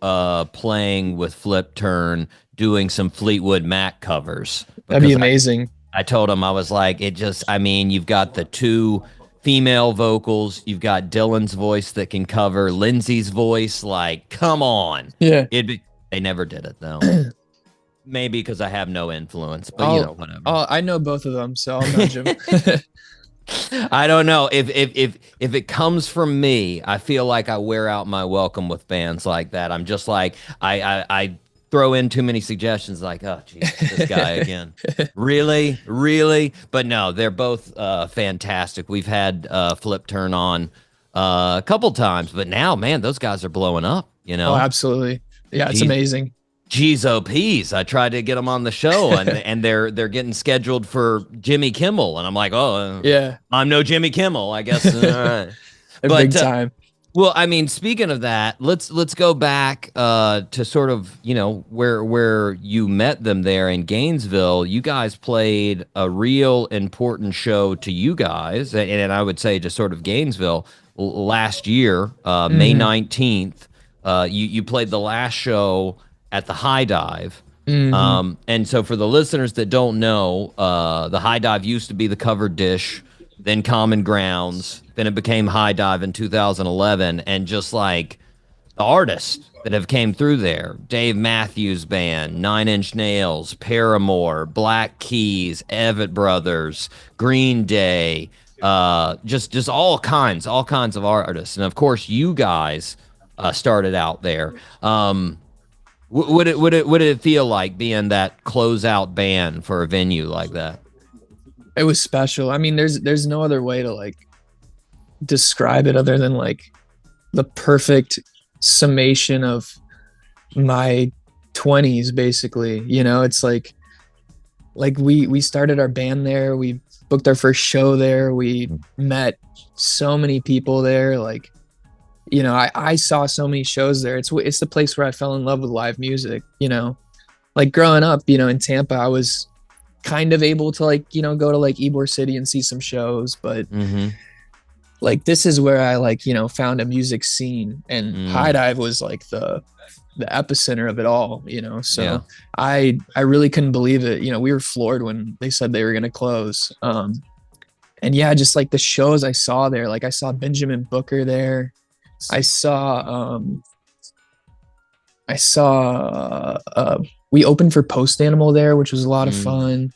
playing with Flip Turn, doing some Fleetwood Mac covers. That'd be amazing. I told him, I was like, you've got the two female vocals, you've got Dylan's voice that can cover Lindsay's voice, like, come on. Yeah. They never did it though. Maybe because I have no influence, but whatever. I know both of them, so I'll nudge them. I don't know. If it comes from me, I feel like I wear out my welcome with bands like that. I'm just like, I throw in too many suggestions, like, oh, geez, this guy again. Really? But no, they're both fantastic. We've had Flip Turn on a couple times, but now, man, those guys are blowing up, Oh, absolutely. Yeah, it's amazing. Geez, OPs. I tried to get them on the show, and they're getting scheduled for Jimmy Kimmel, and I'm like, yeah, I'm no Jimmy Kimmel, I guess. All right. Big time. Well, I mean, speaking of that, let's go back to sort of where you met them there in Gainesville. You guys played a real important show to you guys, and I would say just sort of Gainesville last year, May 19th. You played the last show at the High Dive. And so for the listeners that don't know, the High Dive used to be the Covered Dish, then Common Grounds, then it became High Dive in 2011, and just like the artists that have came through there, Dave Matthews Band, 9 Inch Nails, Paramore, Black Keys, Everett Brothers, Green Day, just all kinds of artists. And of course you guys started out there. Would it feel like being that closeout band for a venue like that? It was special. I mean, there's no other way to like describe it other than like the perfect summation of my 20s, basically. It's like we started our band there. We booked our first show there. We met so many people there. Like, you know, I saw so many shows there. It's the place where I fell in love with live music, you know. Like growing up, you know, in Tampa, I was kind of able to like, you know, go to like Ybor City and see some shows, but like this is where I like, you know, found a music scene, and High Dive was like the epicenter of it all, you know. So I really couldn't believe it. You know, we were floored when they said they were going to close. And yeah, just like the shows I saw there, like I saw Benjamin Booker there. I saw we opened for Post Animal there, which was a lot of fun.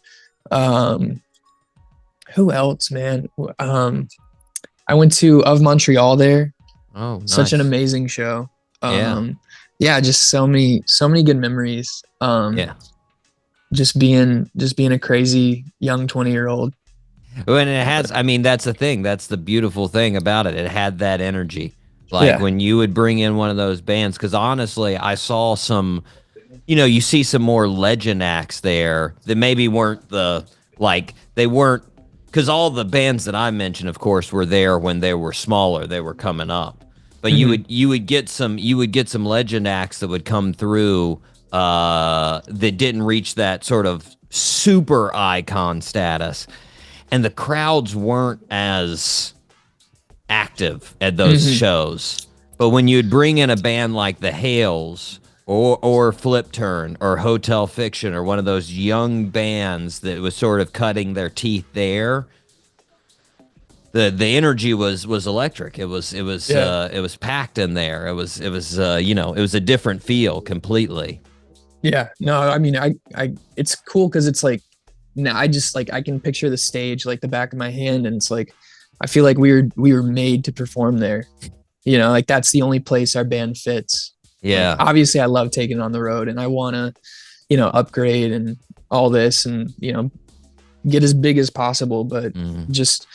Who else, man? I went to Of Montreal there. Oh, nice. Such an amazing show. Yeah, just so many good memories. Just being a crazy young 20-year-old. And it has, I mean, that's the thing. That's the beautiful thing about it. It had that energy. Like when you would bring in one of those bands, because honestly, I saw some, you know, you see some more legend acts there that maybe weren't because all the bands that I mentioned, of course, were there when they were smaller, they were coming up. But you would get some legend acts that would come through that didn't reach that sort of super icon status, and the crowds weren't as active at those shows. But when you'd bring in a band like the Hales or Flip Turn or Hotel Fiction or one of those young bands that was sort of cutting their teeth there, the energy was electric. It was packed in there. It was you know, it was a different feel completely. Yeah, no, I mean, I it's cool because it's like, now I just like, I can picture the stage like the back of my hand, and it's like, I feel like we were made to perform there. You know, like that's the only place our band fits. Yeah. Like, obviously I love taking it on the road, and I want to, you know, upgrade and all this, and, you know, get as big as possible. But just,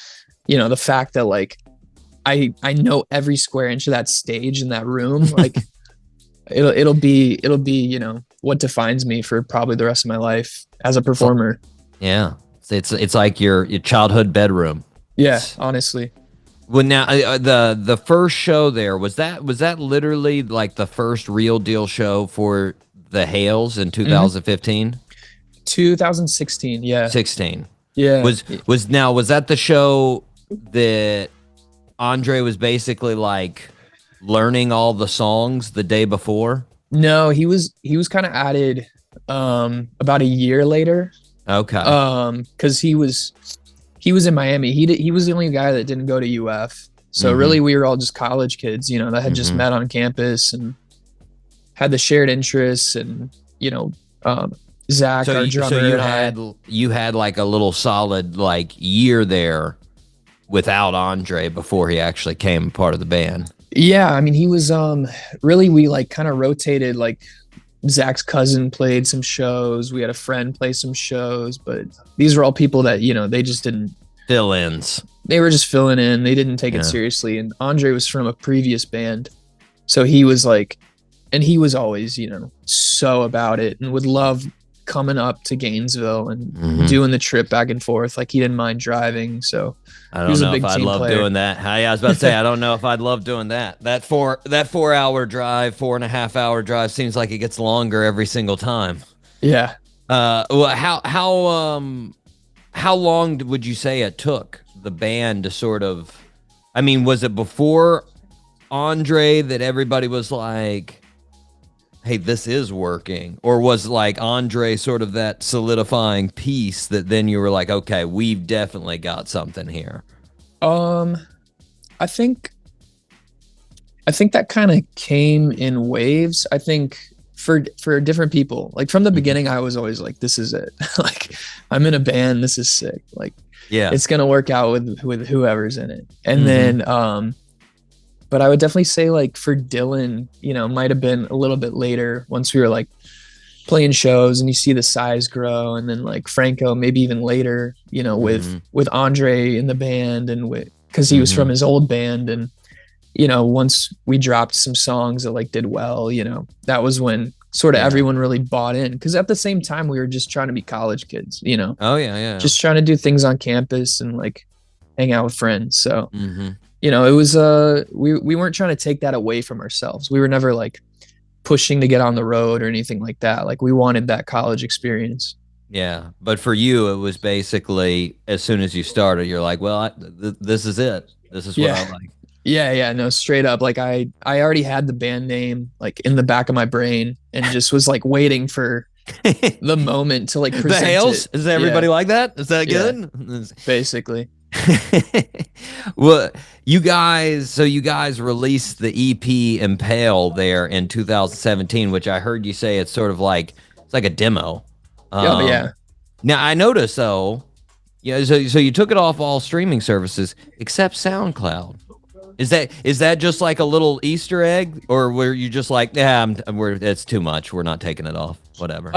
you know, the fact that like, I know every square inch of that stage in that room, like it'll be, you know, what defines me for probably the rest of my life as a performer. Yeah. It's like your childhood bedroom. Yeah, honestly. Well, now the first show there, was that literally like the first real deal show for the Hales in 2015? 2016, yeah. 16. Yeah. Was that the show that Andre was basically like learning all the songs the day before? No, he was kind of added about a year later. Okay. Because he was in Miami. He was the only guy that didn't go to UF. So really, we were all just college kids, you know, that had just met on campus and had the shared interests. And, you know, Zach, our drummer, you had like a little solid like year there without Andre before he actually came part of the band. Yeah, I mean, he was really, we like kind of rotated. Like Zach's cousin played some shows, we had a friend play some shows, but these were all people that, you know, they just didn't fill-ins. They were just filling in. They didn't take it seriously. And Andre was from a previous band, so he was like, and he was always, you know, so about it and would love coming up to Gainesville and doing the trip back and forth. Like he didn't mind driving. So I don't know if I'd love doing that. I was about to say, I don't know if I'd love doing that. That 4-hour drive, 4.5-hour drive seems like it gets longer every single time. Yeah. Well, how long would you say it took the band to sort of, I mean, was it before Andre that everybody was like, hey, this is working? Or was like Andre sort of that solidifying piece that then you were like, okay, we've definitely got something here? I think that kind of came in waves. I think for different people, like from the beginning, I was always like, this is it. Like I'm in a band, this is sick. Like, yeah, it's going to work out with whoever's in it. And then, but I would definitely say like for Dylan, you know, might've been a little bit later once we were like playing shows and you see the size grow. And then like Franco, maybe even later, you know, with Andre in the band and cause he was from his old band. And, you know, once we dropped some songs that like did well, you know, that was when sort of Yeah. everyone really bought in, because at the same time we were just trying to be college kids, Oh yeah. just trying to do things on campus and like hang out with friends. So Mm-hmm. it was we weren't trying to take that away from ourselves. We were never like pushing to get on the road or anything like that. Like we wanted that college experience. Yeah, but for you, it was basically as soon as you started, you're like, well, this is it. This is what I like. Yeah, no, straight up. Like I already had the band name like in the back of my brain and just was like waiting for the moment to like The present Hales? it. Is everybody like that? Is that Yeah. good? Basically. Well, you guys released the EP Impale there in 2017, which I heard you say it's sort of like it's like a demo. Yeah. Now I noticed though, so you took it off all streaming services except SoundCloud. Is that just like a little Easter egg, or were you just like, it's too much, we're not taking it off, whatever?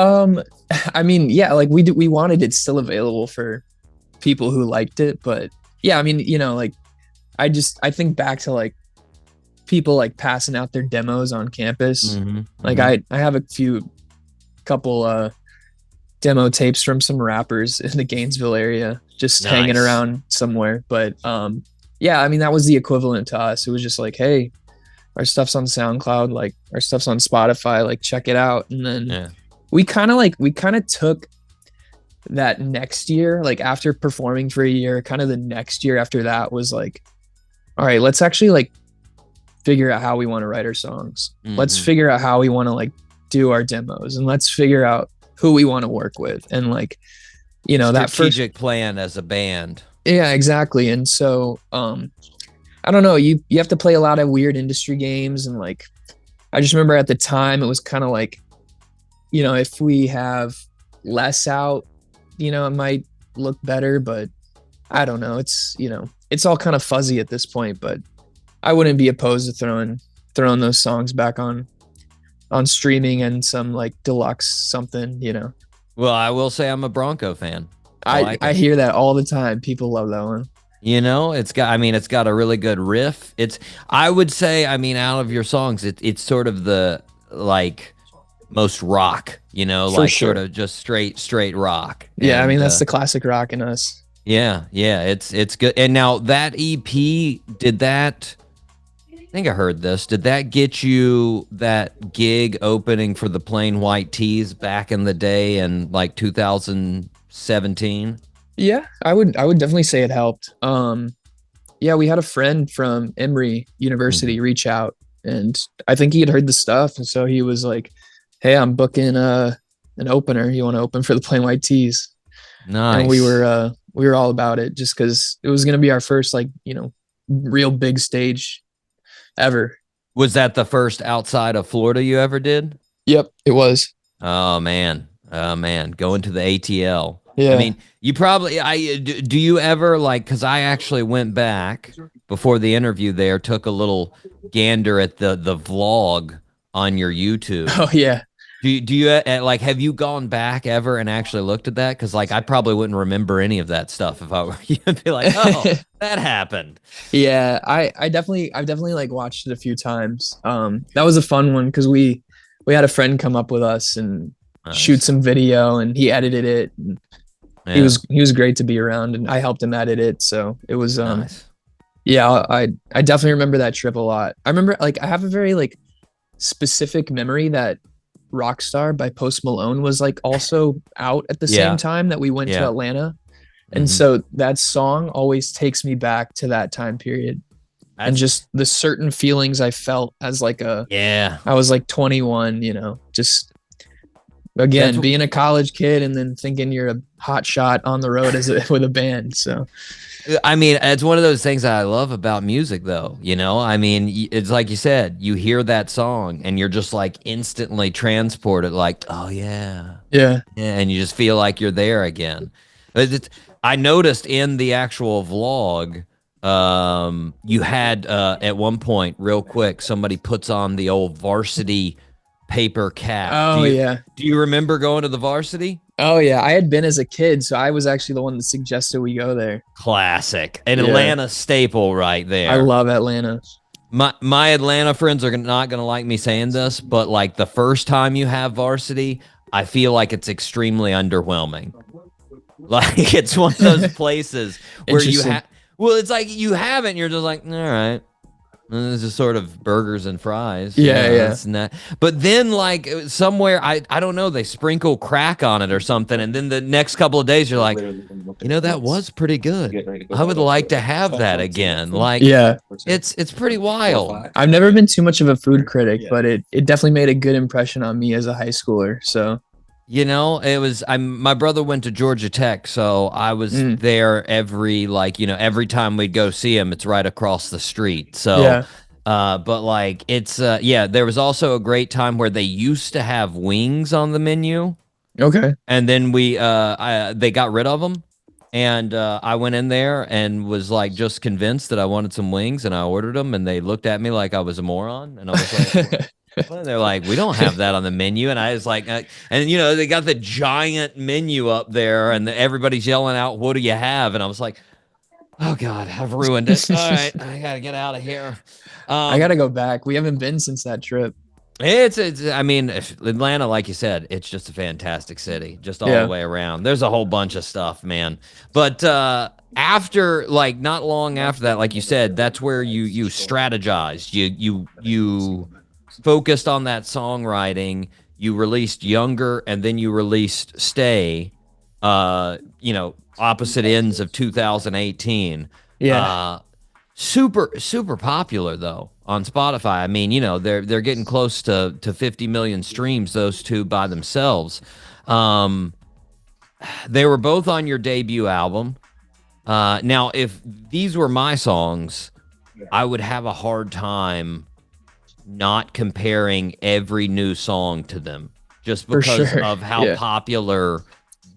I mean, yeah, like we wanted it still available for people who liked it, but yeah, I mean, like I think back to like people like passing out their demos on campus. Mm-hmm. Like I have a couple demo tapes from some rappers in the Gainesville area just hanging Nice. around somewhere, but yeah, I mean, that was the equivalent to us. It was just like, hey, our stuff's on SoundCloud, like our stuff's on Spotify, like check it out. And then we kind of took that next year, like after performing for a year, kind of the next year after that was like, all right, let's actually like figure out how we want to write our songs. Mm-hmm. Let's figure out how we want to like do our demos, and let's figure out who we want to work with. And like, that strategic plan as a band. Yeah, exactly. And so, I don't know, you have to play a lot of weird industry games. And like, I just remember at the time it was kind of like, if we have less out, it might look better, but I don't know. It's, it's all kind of fuzzy at this point, but I wouldn't be opposed to throwing those songs back on streaming and some like deluxe something, Well, I will say I'm a Bronco fan. I hear that all the time. People love that one. It's got a really good riff. I would say, out of your songs, it's sort of the like most rock, For sure. sort of just straight rock. Yeah, And, that's the classic rock in us. Yeah, it's good. And now that EP, I think I heard this. Did that get you that gig opening for the Plain White Tees back in the day in like 2017? Yeah, I would definitely say it helped. Yeah, we had a friend from Emory University reach out, and I think he had heard the stuff, and so he was like, "Hey, I'm booking an opener. You want to open for the Plain White Tees?" Nice. And we were all about it, just because it was gonna be our first like real big stage ever. Was that the first outside of Florida you ever did? Yep, it was. Oh man, going to the ATL. Yeah. I mean, you probably, do you ever like, because I actually went back before the interview there, took a little gander at the vlog on your YouTube. Oh yeah. Do you like, have you gone back ever and actually looked at that? Because like, I probably wouldn't remember any of that stuff if I were you. I'd be like, oh, that happened. Yeah, I've definitely like watched it a few times. That was a fun one because we had a friend come up with us and shoot some video, and he edited it. And he was great to be around, and I helped him edit it. So it was nice. Yeah, I definitely remember that trip a lot. I remember like I have a very like specific memory that Rockstar by Post Malone was like also out at the same time that we went to Atlanta. And so that song always takes me back to that time period. And just the certain feelings I felt as like I was like 21, just again, being a college kid and then thinking you're a hot shot on the road with a band. So, I mean, it's one of those things that I love about music though, I mean, it's like you said, you hear that song and you're just like instantly transported like, oh yeah. And you just feel like you're there again. I noticed in the actual vlog, you had at one point, real quick, somebody puts on the old Varsity paper cap. Oh, yeah. Do you remember going to the Varsity? Oh, yeah. I had been as a kid, so I was actually the one that suggested we go there. Classic. An Atlanta staple right there. I love Atlanta. My Atlanta friends are not going to like me saying this, but like the first time you have varsity, I feel like it's extremely underwhelming. Like it's one of those places where you have, well, it's like you haven't, you're just like, all right. It's just sort of burgers and fries. Yeah. It's not, but then like somewhere, I don't know, they sprinkle crack on it or something. And then the next couple of days you're like, that was pretty good. I would like to have that again. Like, it's pretty wild. I've never been too much of a food critic, but it definitely made a good impression on me as a high schooler. So, it was, my brother went to Georgia Tech, so I was there every time we'd go see him, it's right across the street. So, but like, it's, there was also a great time where they used to have wings on the menu. Okay. And then they got rid of them. And I went in there and was like just convinced that I wanted some wings, and I ordered them, and they looked at me like I was a moron. And I was like, well, they're like, we don't have that on the menu. And I was like, and they got the giant menu up there, and everybody's yelling out, what do you have? And I was like, oh God, I've ruined it. All right, I gotta get out of here. I gotta go back. We haven't been since that trip. It's I mean, Atlanta, like you said, it's just a fantastic city, just all the way around. There's a whole bunch of stuff, man. But after, like, not long after that, like you said, that's where you strategized. You focused on that songwriting. You released Younger, and then you released Stay. Opposite ends of 2018. Super popular though on Spotify. I mean, they're getting close to 50 million streams, those two by themselves. They were both on your debut album. Now, if these were my songs, I would have a hard time not comparing every new song to them, just because of how popular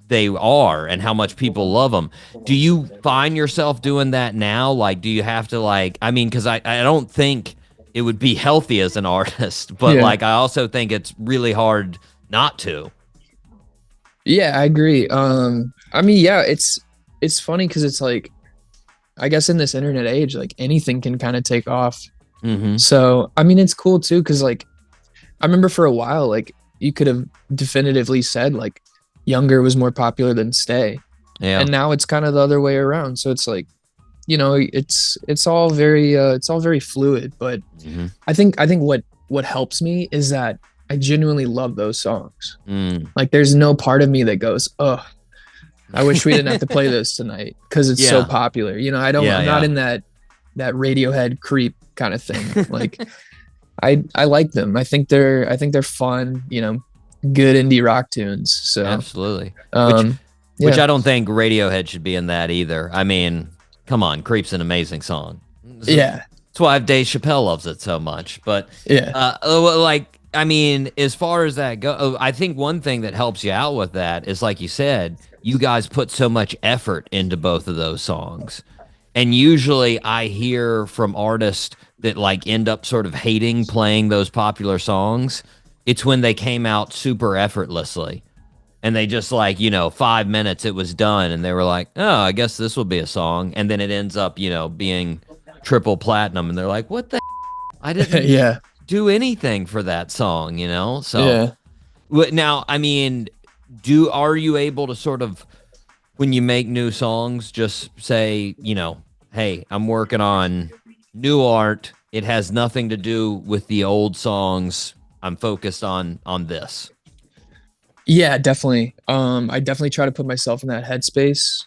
they are and how much people love them. Do you find yourself doing that now? Like, do you have to because I don't think it would be healthy as an artist, but like, I also think it's really hard not to. Yeah, I agree. It's funny because it's like, I guess in this internet age, like anything can kind of take off. Mm-hmm. So, I mean, it's cool too. Cause like, I remember for a while, like you could have definitively said like Younger was more popular than Stay. Yeah. And now it's kind of the other way around. So it's like, it's all very fluid, but I think what helps me is that I genuinely love those songs. Like there's no part of me that goes, oh, I wish we didn't have to play this tonight because it's so popular. I'm not in that Radiohead creep kind of thing. Like I like them. I think they're fun, good indie rock tunes. So absolutely. Which I don't think Radiohead should be in that either. I mean, come on, Creep's an amazing song. Yeah. That's why Dave Chappelle loves it so much. But as far as that go, I think one thing that helps you out with that is, like you said, you guys put so much effort into both of those songs. And usually I hear from artists that like end up sort of hating playing those popular songs. It's when they came out super effortlessly. And they just 5 minutes it was done. And they were like, oh, I guess this will be a song. And then it ends up, being triple platinum. And they're like, what the I didn't do anything for that song, So now, I mean, are you able to sort of, when you make new songs, just say, hey, I'm working on new art. It has nothing to do with the old songs. I'm focused on this. Yeah, definitely. I definitely try to put myself in that headspace.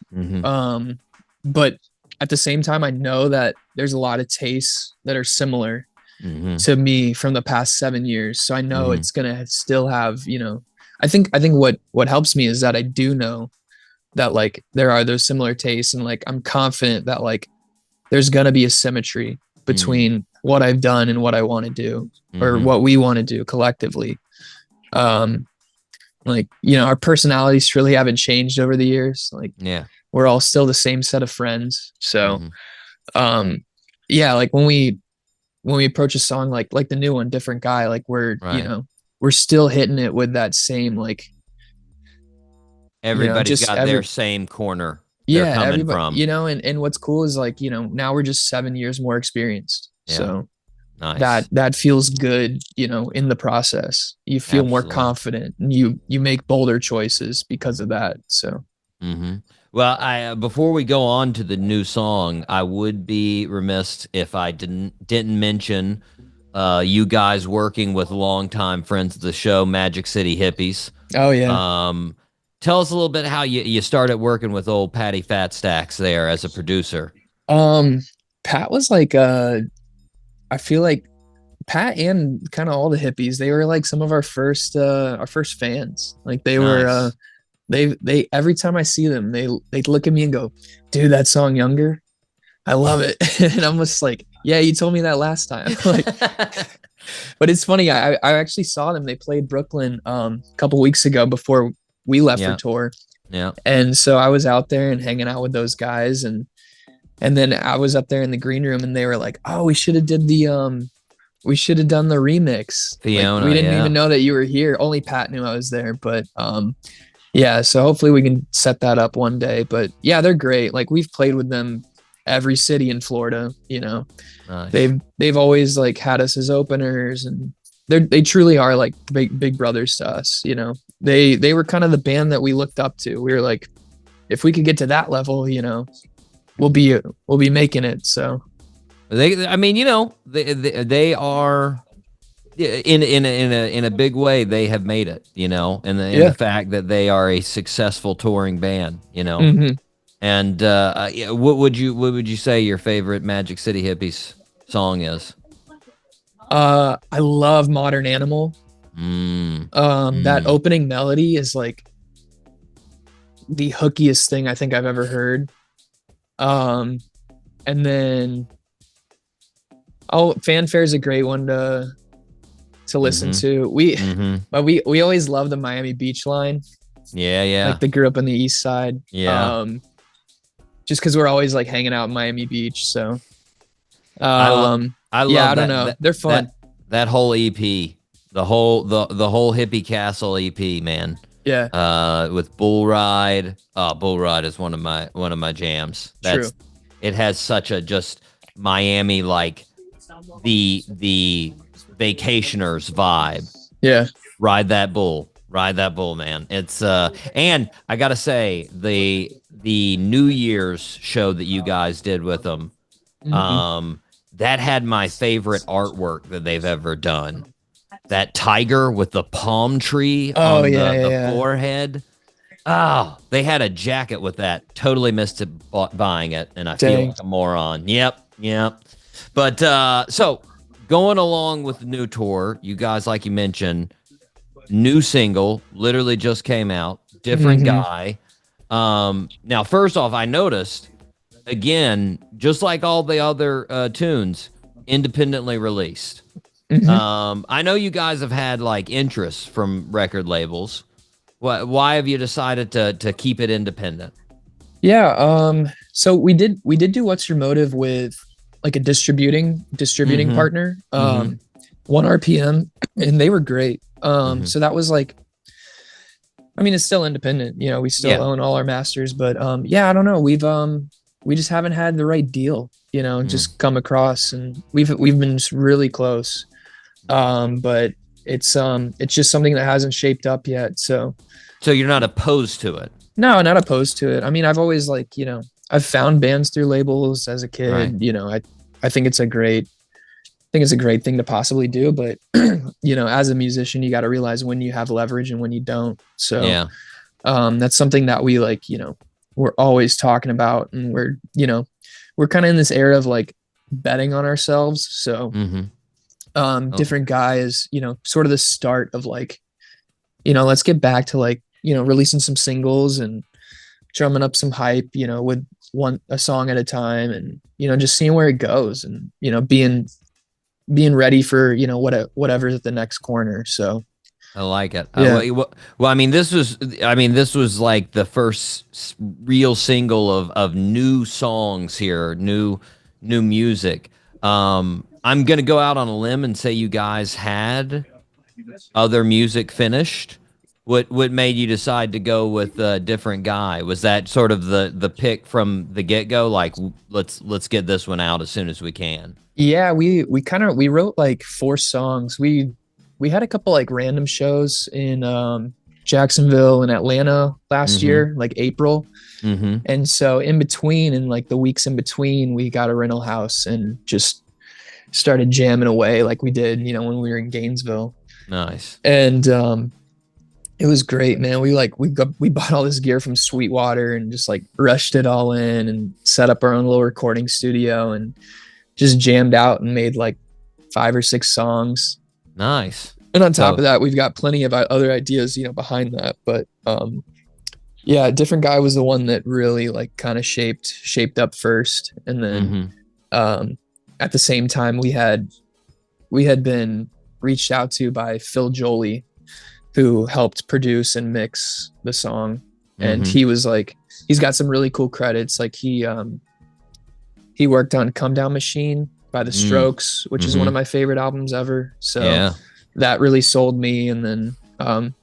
But at the same time, I know that there's a lot of tastes that are similar to me from the past 7 years. So I know it's gonna still have, I think what helps me is that I do know that like there are those similar tastes, and like I'm confident that like there's gonna be a symmetry between what I've done and what I want to do, or what we want to do collectively. Our personalities really haven't changed over the years. Like, we're all still the same set of friends. So, like when we approach a song, like the new one, Different Guy, like we're still hitting it with that same, like, everybody's got their same corner. They're coming from, and what's cool is like, now we're just 7 years more experienced. So Nice. that feels good, in the process. You feel more Absolutely. confident, and you make bolder choices because of that. So Mm-hmm. Well, I before we go on to the new song, I would be remiss if I didn't mention you guys working with longtime friends of the show, Magic City Hippies. oh yeah. Tell us a little bit how you started working with old Patty Fatstacks there as a producer. Pat was like I feel like Pat and kind of all the hippies, they were like some of our first fans. Like they were Nice. they every time I see them, they look at me and go, "Dude, that song Younger, I love it." And I'm just like, "Yeah, you told me that last time." Like, but it's funny, I actually saw them. They played Brooklyn a couple weeks ago before we left Yeah. for tour. Yeah. And so I was out there and hanging out with those guys, and then I was up there in the green room, and they were like, "Oh, we should have done the remix. Fiona, like, we didn't yeah. even know that you were here." Only Pat knew I was there, but yeah, so hopefully we can set that up one day. But yeah, they're great. Like, we've played with them every city in Florida. Nice. They've always like had us as openers, and they truly are like big brothers to us. They were kind of the band that we looked up to. We were like, if we could get to that level, we'll be making it. So They are in a big way. They have made it, in the fact that they are a successful touring band, Mhm. And what would you say your favorite Magic City Hippies song is? I love Modern Animal. That opening melody is like the hookiest thing I think I've ever heard. And then Fanfare is a great one to listen to. But we always love the Miami Beach line. Yeah. Like, they grew up on the east side. Yeah. Just because we're always like hanging out in Miami Beach. So I love I that, don't know. They're fun. That whole EP, the whole Hippie Castle EP, man. Yeah. With Bull Ride. Bull Ride is one of my jams. True. It has such a just Miami, like the vacationers vibe. Yeah. Ride that bull, man. It's and I gotta say, the New Year's show that you guys did with them, that had my favorite artwork that they've ever done. That tiger with the palm tree on the forehead. Oh, they had a jacket with that. Totally missed it buying it, and I feel like a moron. Yep. But so going along with the new tour, you guys, like you mentioned, new single literally just came out. Different guy. Now, first off, I noticed again, just like all the other tunes, independently released. I know you guys have had like interest from record labels. Why have you decided to keep it independent? Yeah. So we did do What's Your Motive with like a distributing partner, 1RPM, and they were great. So that was like, I mean, it's still independent, we still own all our masters, but yeah, I don't know. We just haven't had the right deal, just come across, and we've been just really close. But it's just something that hasn't shaped up yet. So you're not opposed to it? No, not opposed to it. I mean, I've always like, I've found bands through labels as a kid. Right. I think it's a great thing to possibly do, but as a musician, you got to realize when you have leverage and when you don't. So yeah. That's something that we like, we're always talking about, and we're kind of in this era of like betting on ourselves. So different guys, sort of the start of like, let's get back to like, releasing some singles and drumming up some hype, with a song at a time, and, just seeing where it goes, and, being ready for, whatever's at the next corner. So I like it. Yeah. Well, I mean, this was like the first real single of new songs here, new music. I'm going to go out on a limb and say you guys had other music finished What made you decide to go with a different guy? Was that sort of the pick from the get go? Like, let's get this one out as soon as we can. Yeah, we wrote like 4 songs. We had a couple like random shows in Jacksonville and Atlanta last year, like April. And so in between, and like the weeks in between, we got a rental house and just started jamming away like we did, when we were in Gainesville. Nice. And it was great, man. We bought all this gear from Sweetwater and just like rushed it all in and set up our own little recording studio and just jammed out and made like 5 or 6 songs. Nice. And on top of that, we've got plenty of other ideas, behind that. But yeah, Different Guy was the one that really like kind of shaped up first. And then at the same time, we had been reached out to by Phil Jolie, who helped produce and mix the song. And he was like, he's got some really cool credits. Like he worked on Come Down Machine by The Strokes, which is one of my favorite albums ever. So that really sold me. And then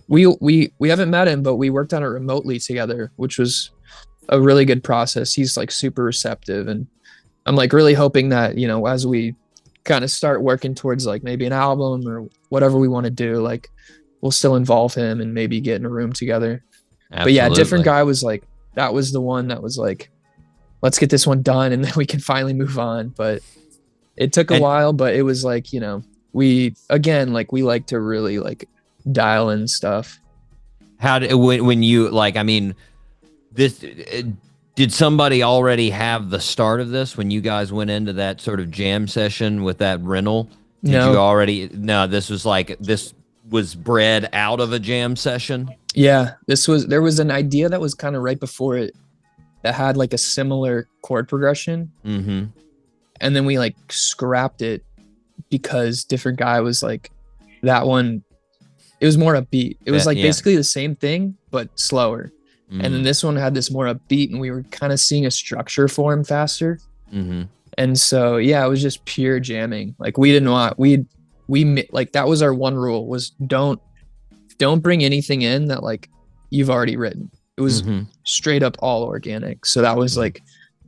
we haven't met him, but we worked on it remotely together, which was a really good process. He's like super receptive. And I'm like really hoping that, as we kind of start working towards like maybe an album or whatever we want to do, like we'll still involve him and maybe get in a room together. Absolutely. But yeah, Different Guy was like, that was the one that was like, let's get this one done and then we can finally move on. But it took a while, but it was like, we like to really like dial in stuff. When you like, I mean, this, did somebody already have the start of this when you guys went into that sort of jam session with that rental? This was bred out of a jam session? Yeah, there was an idea that was kind of right before it that had like a similar chord progression. And then we like scrapped it because Different Guy was like, that one, it was more upbeat. It was basically the same thing, but slower. And then this one had this more upbeat and we were kind of seeing a structure form faster. And so, yeah, it was just pure jamming. Like we didn't want, we like, that was our one rule was don't bring anything in that like you've already written. It was straight up all organic. So that was like,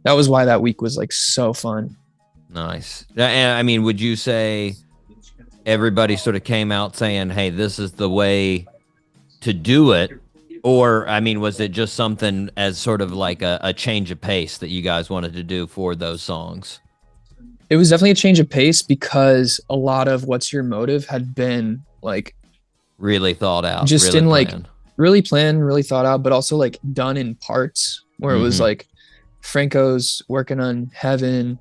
that was why that week was like so fun. Nice. And I mean, would you say everybody sort of came out saying, hey, this is the way to do it? Or, I mean, was it just something as sort of like a change of pace that you guys wanted to do for those songs? It was definitely a change of pace because a lot of What's Your Motive had been like really thought out, just really in planned. Like really planned, really thought out, but also like done in parts where it was like Franco's working on Heaven.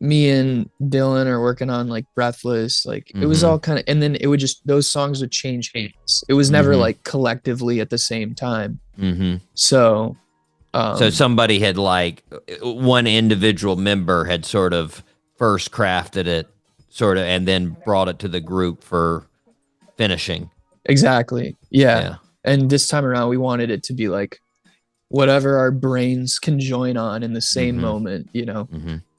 Me and Dylan are working on like Breathless. Like it was all kind of, and then it would just, those songs would change hands. It was never like collectively at the same time. So somebody had like one individual member had sort of first crafted it sort of, and then brought it to the group for finishing. Exactly. Yeah. And this time around, we wanted it to be like whatever our brains can join on in the same moment,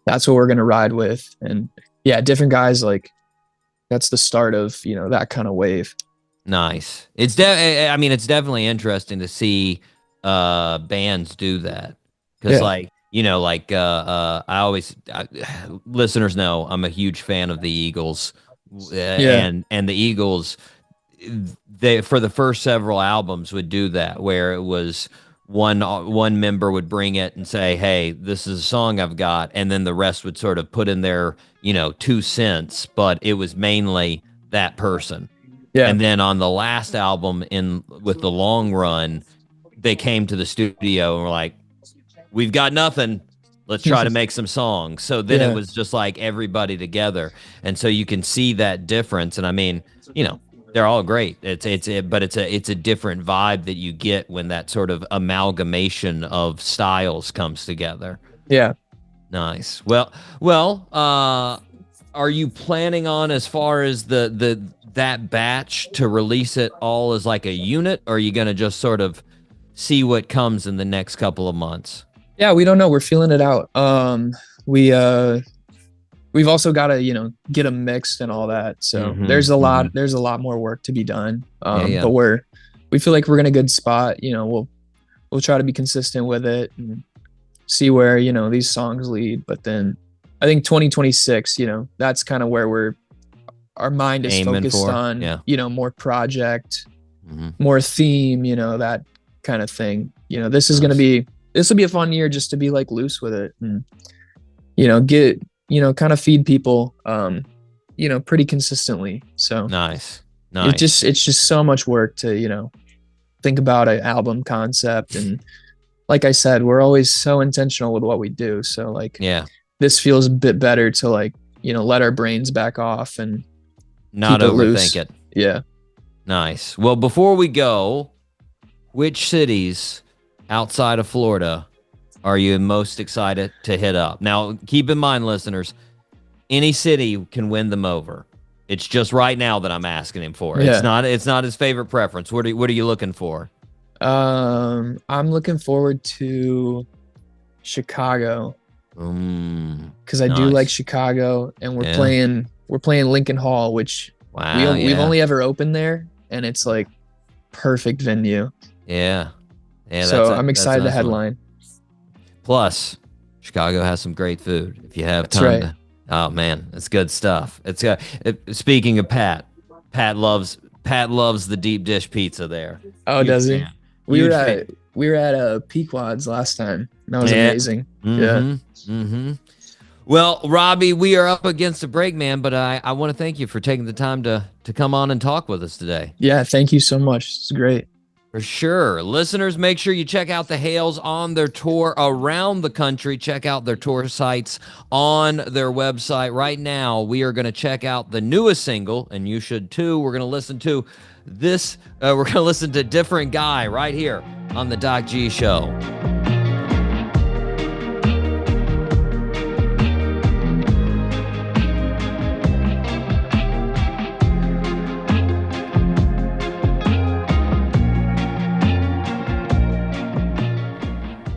that's what we're going to ride with. And yeah, Different Guys, like that's the start of, that kind of wave. Nice. It's definitely interesting to see bands do that. Cause listeners know I'm a huge fan of the Eagles and the Eagles, they, for the first several albums would do that where it was one member would bring it and say, hey, this is a song I've got. And then the rest would sort of put in their, 2 cents, but it was mainly that person. Yeah. And then on the last album with The Long Run, they came to the studio and were like, we've got nothing. Let's try to make some songs. So then it was just like everybody together. And so you can see that difference. And I mean, they're all great. But it's a different vibe that you get when that sort of amalgamation of styles comes together. Yeah. Nice. Well, are you planning on, as far as that batch, to release it all as like a unit, or are you going to just sort of see what comes in the next couple of months? Yeah, we don't know. We're feeling it out. we've also got to, get them mixed and all that. So there's a lot more work to be done. But we feel like we're in a good spot. We'll try to be consistent with it and see where, these songs lead. But then I think 2026, that's kind of where our mind is focused on, more project, more theme, that kind of thing. This will be a fun year just to be like loose with it and, get, kind of feed people, pretty consistently. So nice. It's just so much work to, think about an album concept. And like I said, we're always so intentional with what we do. So like, this feels a bit better to like, let our brains back off and not overthink it. Yeah. Nice. Well, before we go, which cities outside of Florida are you most excited to hit up? Now, keep in mind, listeners, any city can win them over. It's just right now that I'm asking him for. Yeah. It's not his favorite preference. What are you looking for? I'm looking forward to Chicago. Because I do like Chicago, and we're playing Lincoln Hall, which we've only ever opened there, and it's like perfect venue. Yeah. So I'm excited to headline. Plus, Chicago has some great food. If you have time to, oh man, it's good stuff. Speaking of Pat loves the deep dish pizza there. Oh, does he? We were at Pequod's last time. That was amazing. Well, Robbie, we are up against a break, man, but I want to thank you for taking the time to come on and talk with us today. Yeah, thank you so much. It's great. For sure. Listeners, make sure you check out the Hales on their tour around the country. Check out their tour sites on their website. Right now, we are going to check out the newest single, and you should too. We're going to listen to this. We're going to listen to Different Guy right here on the Doc G Show.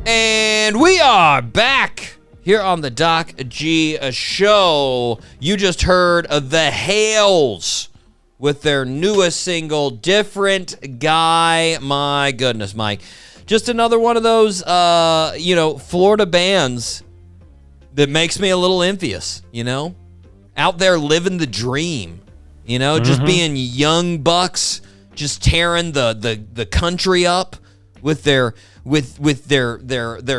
And we are back here on the Doc G Show. You just heard of the Hales with their newest single, Different Guy. My goodness, Mike. Just another one of those, Florida bands that makes me a little envious, Out there living the dream, just being young bucks, just tearing the country up with their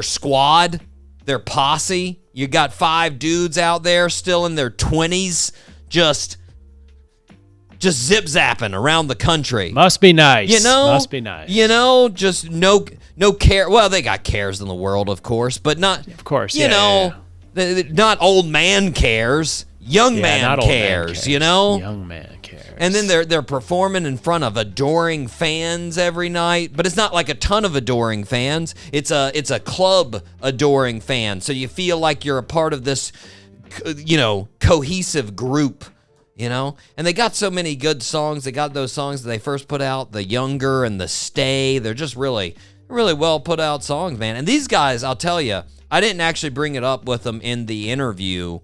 squad, their posse. You got 5 dudes out there still in their 20s, just zip zapping around the country. Must be nice. Must be nice. Just no care. Well, they got cares in the world, of course, but not. Of course, not old man cares. Young man cares. Young man cares. And then they're performing in front of adoring fans every night, but it's not like a ton of adoring fans. It's a club adoring fans. So you feel like you're a part of this, cohesive group, And they got so many good songs. They got those songs that they first put out, The Younger and The Stay. They're just really, really well put out songs, man. And these guys, I'll tell you, I didn't actually bring it up with them in the interview,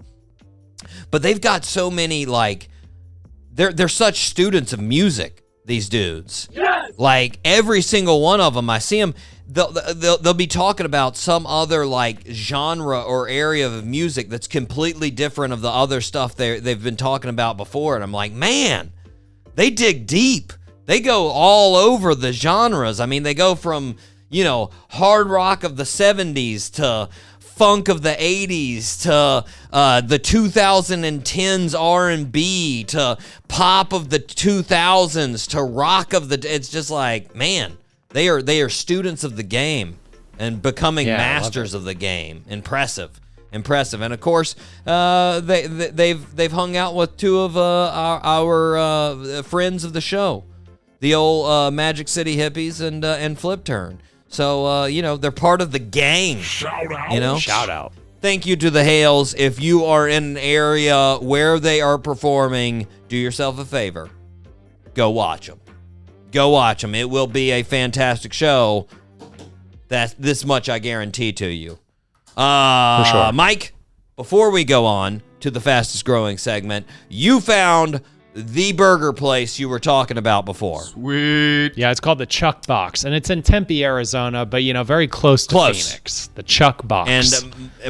but they've got so many, they're such students of music, these dudes. Yes! Like, every single one of them, I see them, they'll be talking about some other, genre or area of music that's completely different of the other stuff they've been talking about before. And I'm like, man, they dig deep. They go all over the genres. I mean, they go from, hard rock of the 70s to funk of the 80s to the 2010s R&B to pop of the 2000s to rock of the. It's just like, man, they are students of the game and becoming masters of the game. Impressive. And of course, they've hung out with 2 of our friends of the show, the old Magic City Hippies and Flip Turn. So, they're part of the gang. Shout out. Shout out. Thank you to the Hales. If you are in an area where they are performing, do yourself a favor. Go watch them. It will be a fantastic show. That's this much I guarantee to you. For sure. Mike, before we go on, to the fastest growing segment. You found the burger place you were talking about before. Sweet. Yeah, it's called the Chuck Box, and it's in Tempe, Arizona, but very close to Phoenix. The Chuck Box. And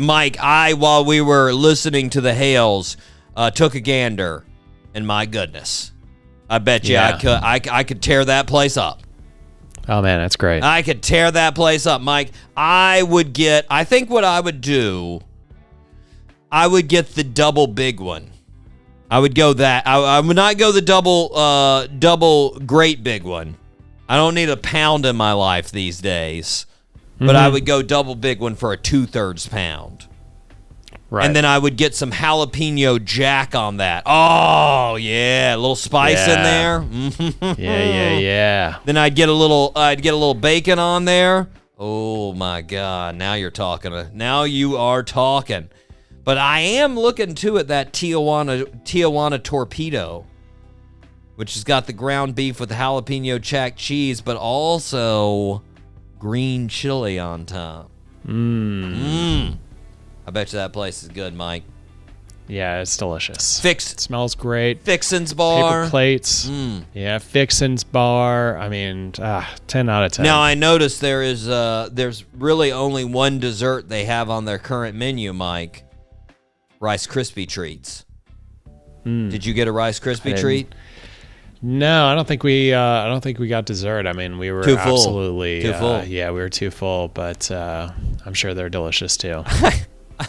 Mike, while we were listening to the hails, took a gander, and my goodness, I bet you I could tear that place up. Oh man, that's great. I could tear that place up, Mike. I think what I would do, I would get the double big one. I would go that. I would not go the double great big one. I don't need a pound in my life these days. But I would go double big one for a 2/3 pound. Right. And then I would get some jalapeno jack on that. Oh, yeah. A little spice in there. Yeah. Then I'd get a little bacon on there. Oh my God. Now you're talking. Now you are talking. But I am looking too at that Tijuana torpedo, which has got the ground beef with the jalapeno jack cheese, but also green chili on top. I bet you that place is good, Mike. Yeah, it's delicious. It smells great. Fixin's Bar. Paper plates. Yeah, Fixin's Bar. I mean, 10 out of 10. Now, I noticed there's really only one dessert they have on their current menu, Mike. Rice Krispie treats. Did you get a Rice Krispie treat? No, I don't think we got dessert. I mean, we were too full. Absolutely too full. Yeah, we were too full, but I'm sure they're delicious too. I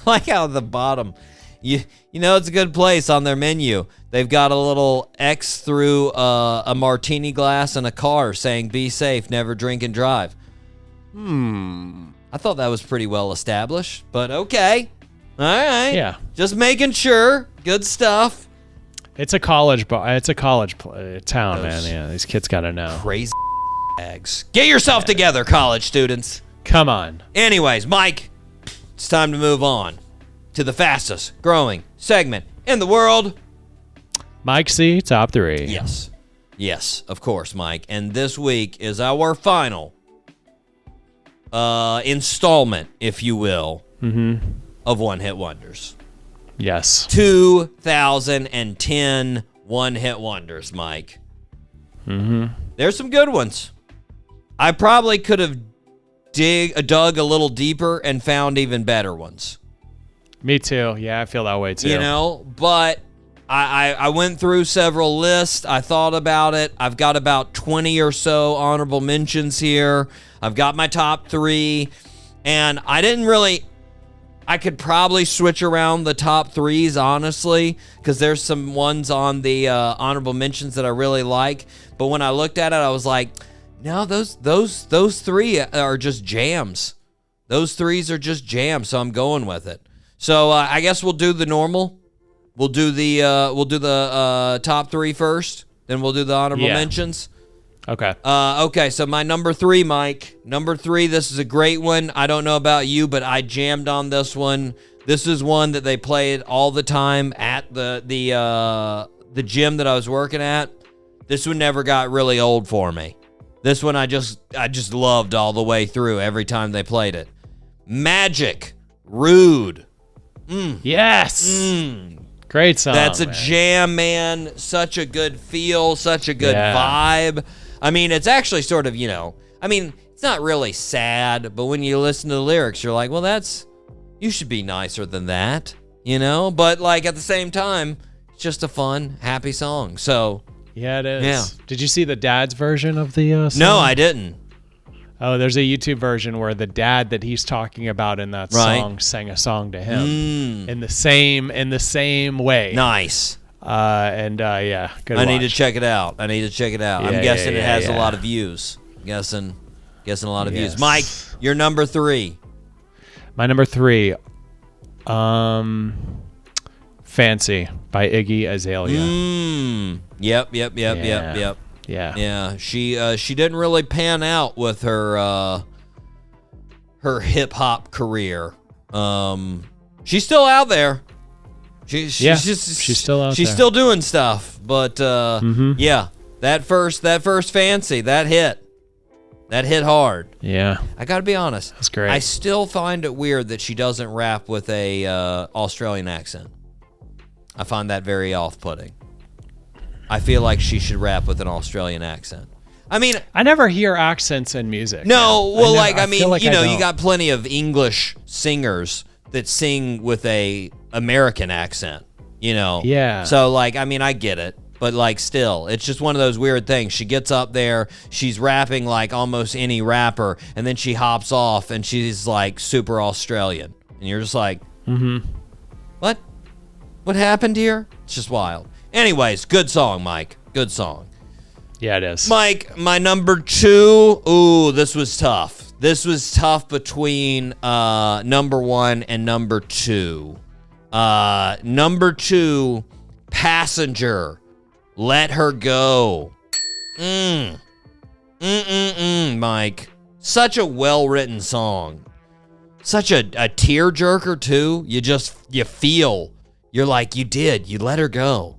like how at the bottom, you know it's a good place on their menu. They've got a little X through a martini glass and a car saying "Be safe, never drink and drive." I thought that was pretty well established, but okay. All right. Yeah. Just making sure. Good stuff. It's a college bar. It's a college town, man. Yeah, these kids got to know. Crazy bags. Get yourself together, college students. Come on. Anyways, Mike, it's time to move on to the fastest growing segment in the world. Mike C, top 3. Yes, of course, Mike. And this week is our final installment, if you will, of One Hit Wonders. Yes. 2010 One Hit Wonders, Mike. There's some good ones. I probably could have dug a little deeper and found even better ones. Me too. Yeah, I feel that way too. But I went through several lists. I thought about it. I've got about 20 or so honorable mentions here. I've got my top 3. And I could probably switch around the top 3s, honestly, because there's some ones on the honorable mentions that I really like. But when I looked at it, I was like, no, those 3 are just jams. Those 3s are just jams, so I'm going with it. So I guess we'll do the normal. We'll do the top 3 first, then we'll do the honorable mentions. Okay. Okay, so my number 3, Mike. Number 3, this is a great one. I don't know about you, but I jammed on this one. This is one that they played all the time at the gym that I was working at. This one never got really old for me. This one I just loved all the way through every time they played it. Magic, Rude. Yes. Great song. That's a jam, man. Such a good feel, such a good vibe. I mean, it's actually sort of, it's not really sad, but when you listen to the lyrics, you're like, well, you should be nicer than that, But, at the same time, it's just a fun, happy song. So, yeah, it is. Yeah. Did you see the dad's version of the song? No, I didn't. Oh, there's a YouTube version where the dad that he's talking about in that song sang a song to him in the same way. Nice. Good I need to check it out. I'm guessing it has a lot of views. Guessing a lot of views. Mike, your number 3. My number 3, Fancy by Iggy Azalea. Yep. Yeah. She didn't really pan out with her hip hop career. She's still out there. She's still out there. She's still doing stuff, but that first Fancy, that hit hard. Yeah, I gotta be honest. That's great. I still find it weird that she doesn't rap with a Australian accent. I find that very off-putting. I feel like she should rap with an Australian accent. I mean, I never hear accents in music. no, well, I feel like you I know, you don't. got plenty of English singers that sing with a American accent, you know? Yeah. So, like, I mean, I get it, but, like, still, it's just one of those weird things. She gets up there, she's rapping like almost any rapper, and then she hops off, and she's, like, super Australian. And you're just like, what? What happened here? It's just wild. Anyways, good song, Mike. Good song. Yeah, it is. Mike, my number 2. Ooh, this was tough. This was tough between number 1 and number 2. Number 2, Passenger. Let Her Go. Mike. Such a well-written song. Such a tearjerker, too. You feel. You're like, you let her go.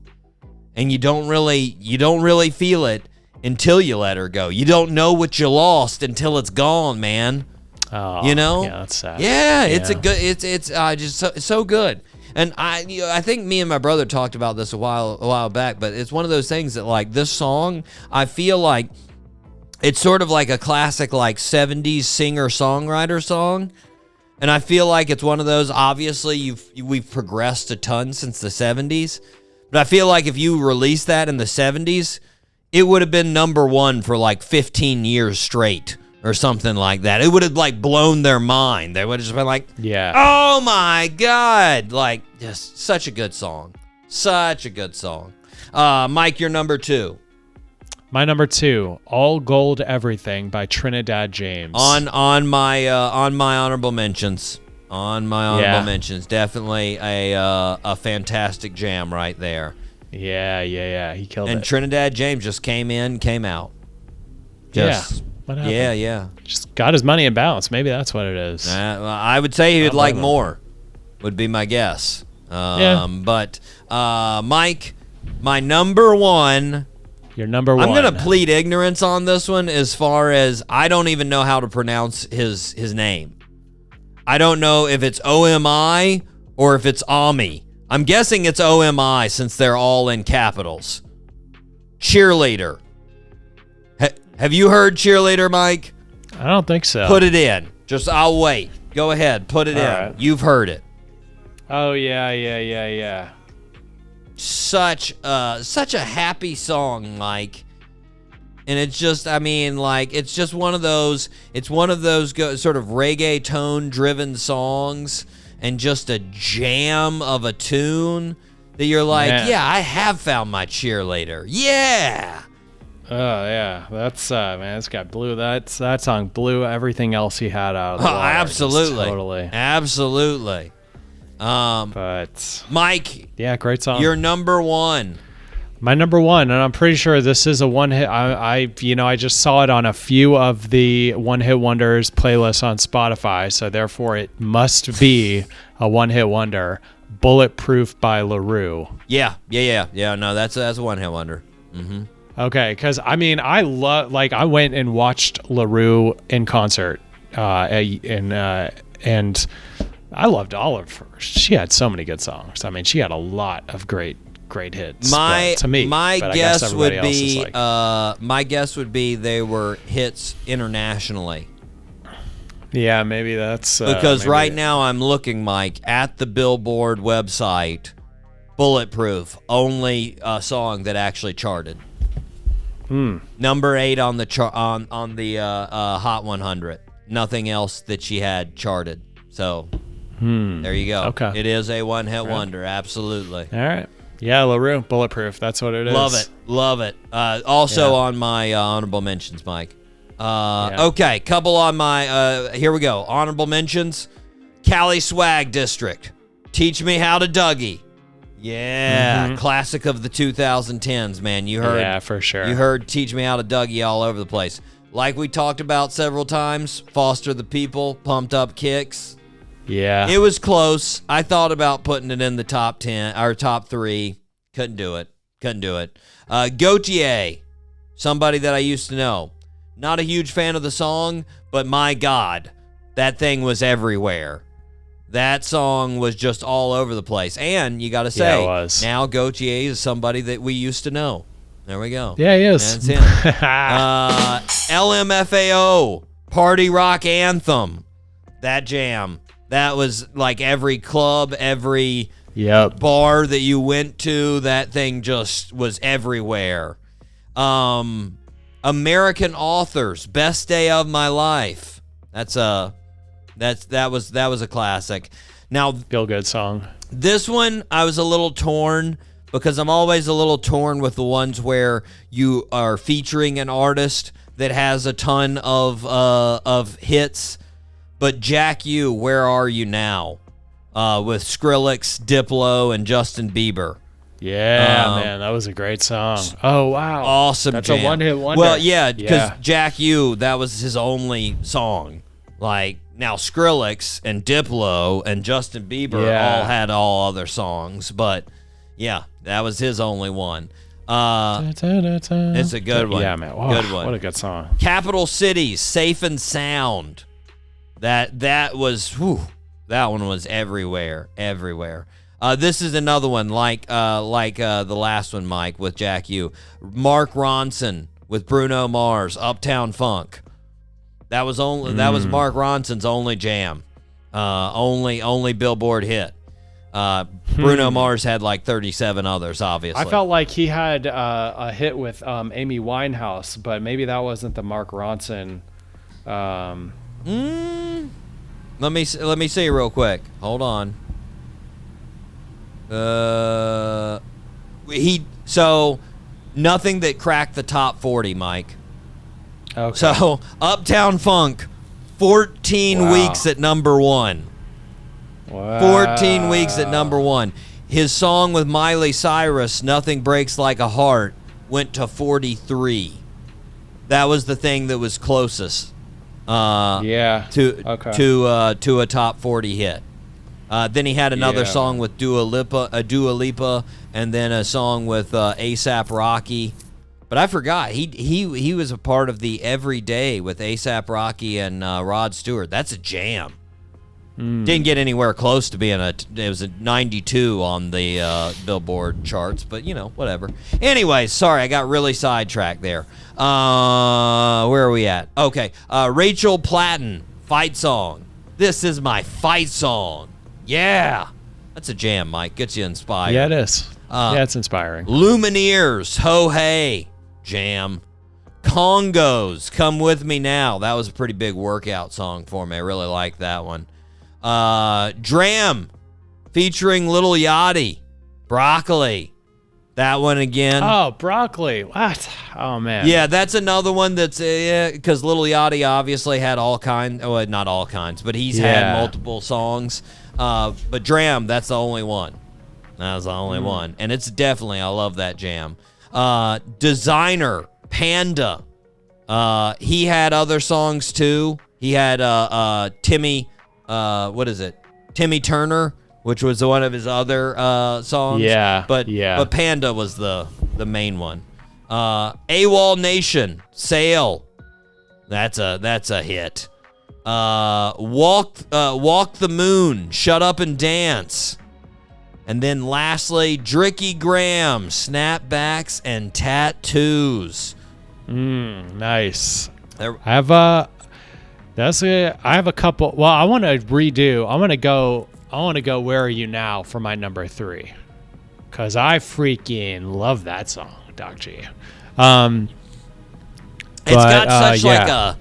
And you don't really feel it until you let her go. You don't know what you lost until it's gone, man. Oh, you know? Yeah, that's sad. Yeah, it's a good. It's just so good. And I think me and my brother talked about this a while back. But it's one of those things that, like, this song, I feel like it's sort of like a classic, like, 70s singer-songwriter song. And I feel like it's one of those. Obviously, we've progressed a ton since the 70s. But I feel like if you released that in the 70s, it would have been number 1 for like 15 years straight or something like that. It would have like blown their mind. They would have just been like, Yeah. oh my God. Like, just such a good song. Such a good song. Mike, your number 2. My number 2, All Gold Everything by Trinidad James. On my honorable mentions. On my honorable mentions. Definitely a fantastic jam right there. Yeah. He killed it. And Trinidad James just came in, came out. Just, What happened? Yeah. Just got his money in balance. Maybe that's what it is. I would say he would like blame him. more, would be my guess. But Mike, my number 1. Your number 1. I'm going to plead ignorance on this one as far as I don't even know how to pronounce his name. I don't know if it's OMI or if it's Ami. I'm guessing it's OMI since they're all in capitals. Cheerleader. Have you heard Cheerleader, Mike? I don't think so. Put it in. I'll wait. Go ahead. Put it in. right. You've heard it. Oh, yeah. Such a happy song, Mike. And it's just, I mean, like, it's just one of those, sort of reggaeton driven songs and just a jam of a tune that you're like, yeah, I have found my cheerleader. Yeah. Oh, yeah. That's, man, it's got blue. That song blew everything else he had out of the water. Absolutely. Just totally. Absolutely. But, Mike. yeah, great song. Your number 1. My number 1, and I'm pretty sure this is a one-hit. I just saw it on a few of the one-hit wonders playlists on Spotify, so therefore it must be a one-hit wonder. Bulletproof by LaRue. Yeah. No, that's a one-hit wonder. Mm-hmm. Okay, because I mean, I went and watched LaRue in concert, and I loved all of her. She had so many good songs. I mean, she had a lot of great hits. My guess would be they were hits internationally. Yeah, maybe that's because now I'm looking, Mike, at the Billboard website. Bulletproof, only song that actually charted. Number 8 on the on the Hot 100. Nothing else that she had charted. So there you go. Okay, it is a one-hit wonder. Absolutely. All right. Yeah, LaRue, Bulletproof. That's what it is. Love it. Also on my honorable mentions, Mike. Okay, couple on my. Here we go. Honorable mentions. Cali Swag District. Teach Me How to Dougie. Yeah, classic of the 2010s, man. You heard. Yeah, for sure. You heard Teach Me How to Dougie all over the place. Like we talked about several times, Foster the People, Pumped Up Kicks. Yeah. It was close. I thought about putting it in the top 10 or top 3. Couldn't do it. Gautier, somebody that I used to know. Not a huge fan of the song, but my God, that thing was everywhere. That song was just all over the place. And you got to say, Yeah, it was. now Gautier is somebody that we used to know. There we go. Yeah, he is. That's him. LMFAO, Party Rock Anthem. That jam. That was like every club, every bar that you went to, that thing just was everywhere. American Authors, Best Day of My Life. That was a classic. Now, feel good song. This one I was a little torn because I'm always a little torn with the ones where you are featuring an artist that has a ton of hits. But Jack U, Where Are You Now? With Skrillex, Diplo, and Justin Bieber. Yeah, man, that was a great song. Oh, wow. Awesome That's jam. a one-hit wonder. Well, yeah, because Jack U, that was his only song. Like, now Skrillex and Diplo and Justin Bieber all had all other songs. But, yeah, that was his only one. It's a good one. Yeah, man. Wow, good one. What a good song. Capital Cities, Safe and Sound. That was, that one was everywhere. This is another one like the last one, Mike, with Jack U. Mark Ronson with Bruno Mars, Uptown Funk. That was Mark Ronson's only jam, only Billboard hit. Bruno Mars had like 37 others, obviously. I felt like he had a hit with Amy Winehouse, but maybe that wasn't the Mark Ronson. Let me see real quick. Hold on. Nothing that cracked the top 40, Mike. Okay. So Uptown Funk, 14 weeks at number 1. Wow. 14 weeks at number 1. His song with Miley Cyrus, Nothing Breaks Like a Heart, went to 43. That was the thing that was closest. To a top 40 hit. Then he had another song with Dua Lipa, and then a song with A$AP Rocky. But I forgot he was a part of the Everyday with A$AP Rocky and Rod Stewart. That's a jam. Didn't get anywhere close to being it was a 92 on the Billboard charts, but whatever. Anyway, sorry, I got really sidetracked there. Where are we at? Okay, Rachel Platten, Fight Song. This is my fight song. Yeah, that's a jam, Mike. Gets you inspired. Yeah, it is. It's inspiring. Lumineers, Ho Hey, jam. Congos, Come With Me Now. That was a pretty big workout song for me. I really like that one. Dram, featuring Lil Yachty, Broccoli. That one again. Oh, Broccoli. What? Oh, man. Yeah, that's another one that's, because Lil Yachty obviously had all kinds, well, not all kinds, but he's had multiple songs. But Dram, that's the only one. That was the only one. And it's definitely, I love that jam. Designer, Panda. He had other songs too. He had Timmy Turner, which was one of his other songs. Yeah. But Panda was the main one. AWOL Nation, Sail. That's a hit. Walk the Moon, Shut Up and Dance. And then lastly, Dricky Graham, Snapbacks and Tattoos. Nice. I have a couple. Well, I want to redo. I want to go Where Are You Now for my number 3, because I freaking love that song, Doc G. It's got such like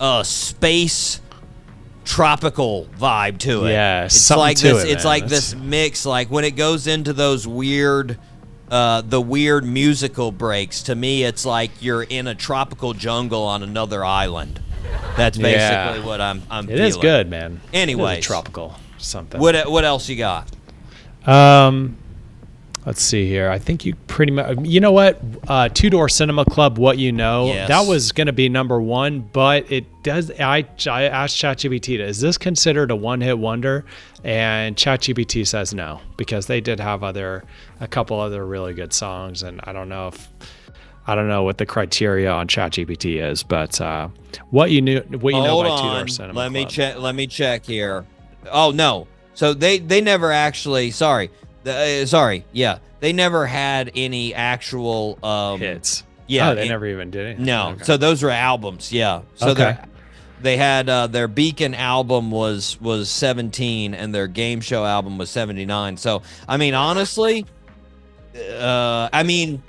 a space tropical vibe to it. Yeah, it's something like to this. it, It's man. like this mix. Like when it goes into those weird, the weird musical breaks. To me, it's like you're in a tropical jungle on another island. That's basically what I'm feeling. It is good, man. Anyways, tropical something. What else you got? Let's see here. I think you pretty much. You know what? Two Door Cinema Club. What You Know. Yes. That was going to be number 1, but it does. I asked ChatGPT, is this considered a one-hit wonder? And ChatGPT says no, because they did have a couple other really good songs, and I don't know what the criteria on ChatGPT is, but What You Know by Two Door Cinema Club. Let me check here. Oh no, So they never actually. Sorry. Yeah. They never had any actual hits. Yeah. Oh, they never even did it. No. Okay. So those were albums. Yeah. So Okay. they had their Beacon album was 17 and their Game Show album was 79. So I mean, honestly, it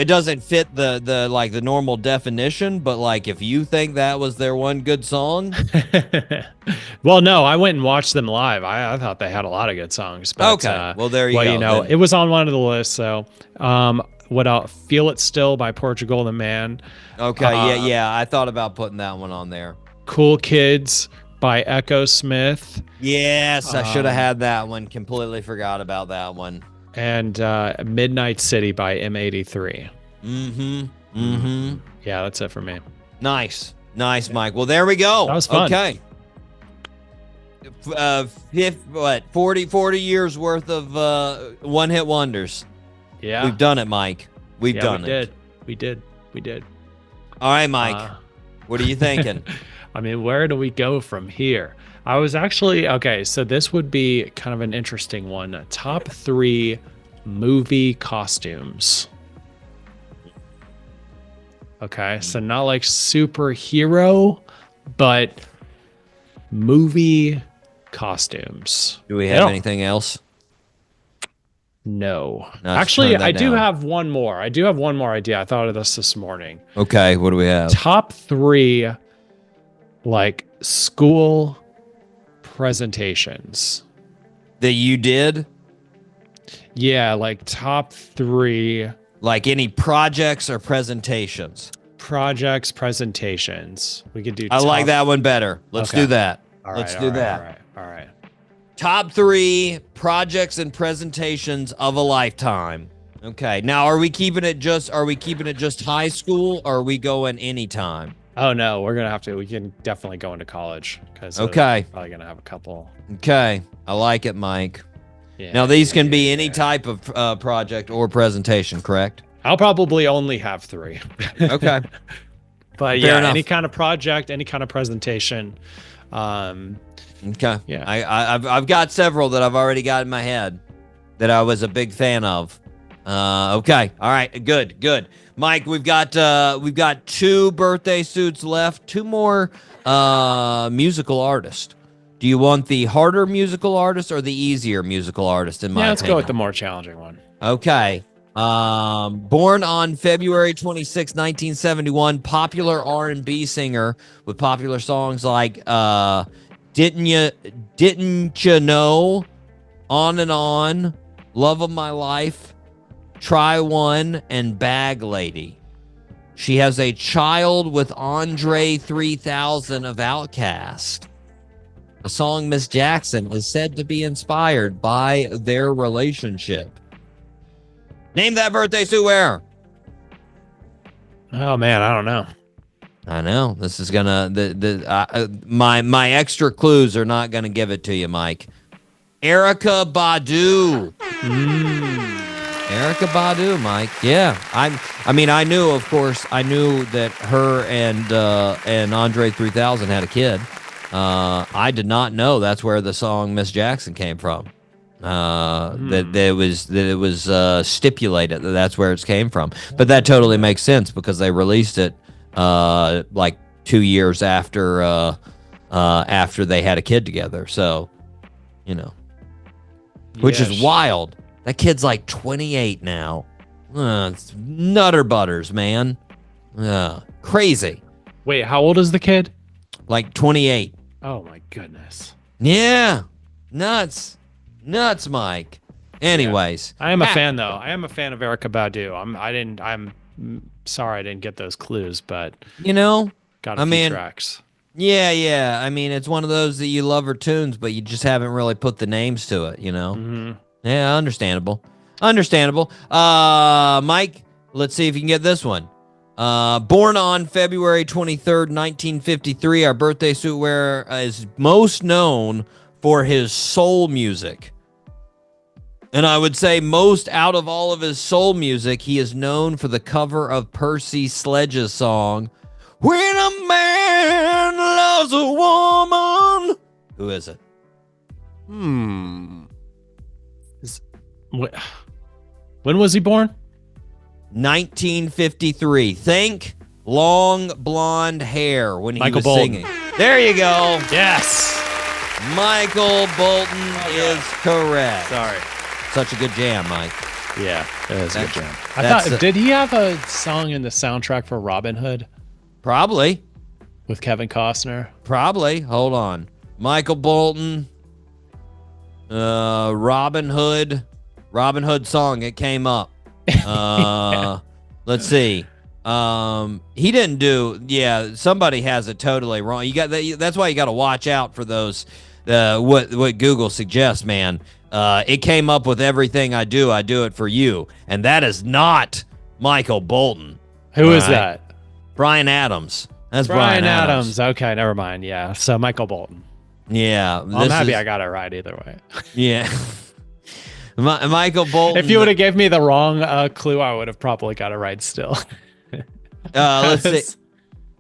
doesn't fit the normal definition, but like if you think that was their one good song. Well, no, I went and watched them live. I thought they had a lot of good songs. But, Okay. Well, there you go. It was on one of the lists. So, what else? Feel It Still by Portugal the Man. Okay. Yeah. I thought about putting that one on there. Cool Kids by Echo Smith. Yes. I should have had that one. Completely forgot about that one. And Midnight City by M83. Yeah, that's it for me. Nice, Mike. Well, there we go. That was fun. Okay. 40 years worth of one-hit wonders. Yeah. We've done it, Mike. We've done it. We did. All right, Mike. What are you thinking? I mean, where do we go from here? I was actually, okay, so this would be kind of an interesting one. Top 3 movie costumes. Okay, so not like superhero, but movie costumes. Do we have anything else? No. No, actually, I do down. have one more. I do have one more idea. I thought of this morning. Okay, what do we have? Top 3 like school presentations that you did. Yeah, like top 3. Like any projects or presentations. Presentations. We could do. I like that one better. Let's do that. Let's do that. All right. Top 3 projects and presentations of a lifetime. Okay. Now, are we keeping it just high school, or are we going anytime? Oh no, we're gonna have to. We can definitely go into college because probably gonna have a couple. Okay, I like it, Mike. Yeah, now these can be any type of project or presentation, correct? I'll probably only have 3. Okay, but fair enough. Any kind of project, any kind of presentation. Okay, yeah, I've got several that I've already got in my head that I was a big fan of. Okay, all right, good. Mike, we've got 2 birthday suits left. 2 more musical artists. Do you want the harder musical artist or the easier musical artist? In my let's opinion? go with the more challenging one. Okay. Born on February 26, 1971, popular R&B singer with popular songs like "Didn't You Know," "On and On," "Love of My Life," "Try One," and "Bag Lady." She has a child with Andre 3000 of Outkast. The song Miss Jackson is said to be inspired by their relationship. Name that birthday suit wearer. Oh man, I don't know. I know this is gonna my extra clues are not gonna give it to you, Mike. Erykah Badu. Erykah Badu, Mike. Yeah, I knew that her and Andre 3000 had a kid. I did not know that's where the song Miss Jackson came from. That it was stipulated that that's where it came from. But that totally makes sense because they released it like 2 years after they had a kid together. So, which is wild. That kid's like 28 now. It's nutter butters, man. Crazy. Wait, how old is the kid? Like 28. Oh my goodness. Yeah. Nuts, Mike. Anyways, I am a fan though. I am a fan of Erykah Badu. I'm sorry I didn't get those clues, but got a few tracks. Yeah. I mean, it's one of those that you love her tunes, but you just haven't really put the names to it, Mm-hmm. Yeah, understandable. Mike, let's see if you can get this one. Born on February 23rd, 1953, our birthday suit wearer is most known for his soul music. And I would say most out of all of his soul music, he is known for the cover of Percy Sledge's song, "When a Man Loves a Woman." Who is it? When was he born? 1953. Think long blonde hair when he Michael was Bolton. singing. There you go. Yes. Michael Bolton is correct. Sorry. Such a good jam, Mike. Yeah, it is a good jam. I that's thought, did he have a song in the soundtrack for Robin Hood Probably. with Kevin Costner? Probably. Hold on. Michael Bolton. Robin Hood song. It came up. Let's see. He didn't do. Yeah, somebody has it totally wrong. You got that's why you got to watch out for those. What Google suggests, man. It came up with everything I do it for you, and that is not Michael Bolton. Who is that? Brian Adams. That's Brian Adams. Okay, never mind. Yeah, so Michael Bolton. Yeah, I'm happy I got it right either way. Yeah. Michael Bolton. If you would have gave me the wrong clue, I would have probably got it right still. Let's see.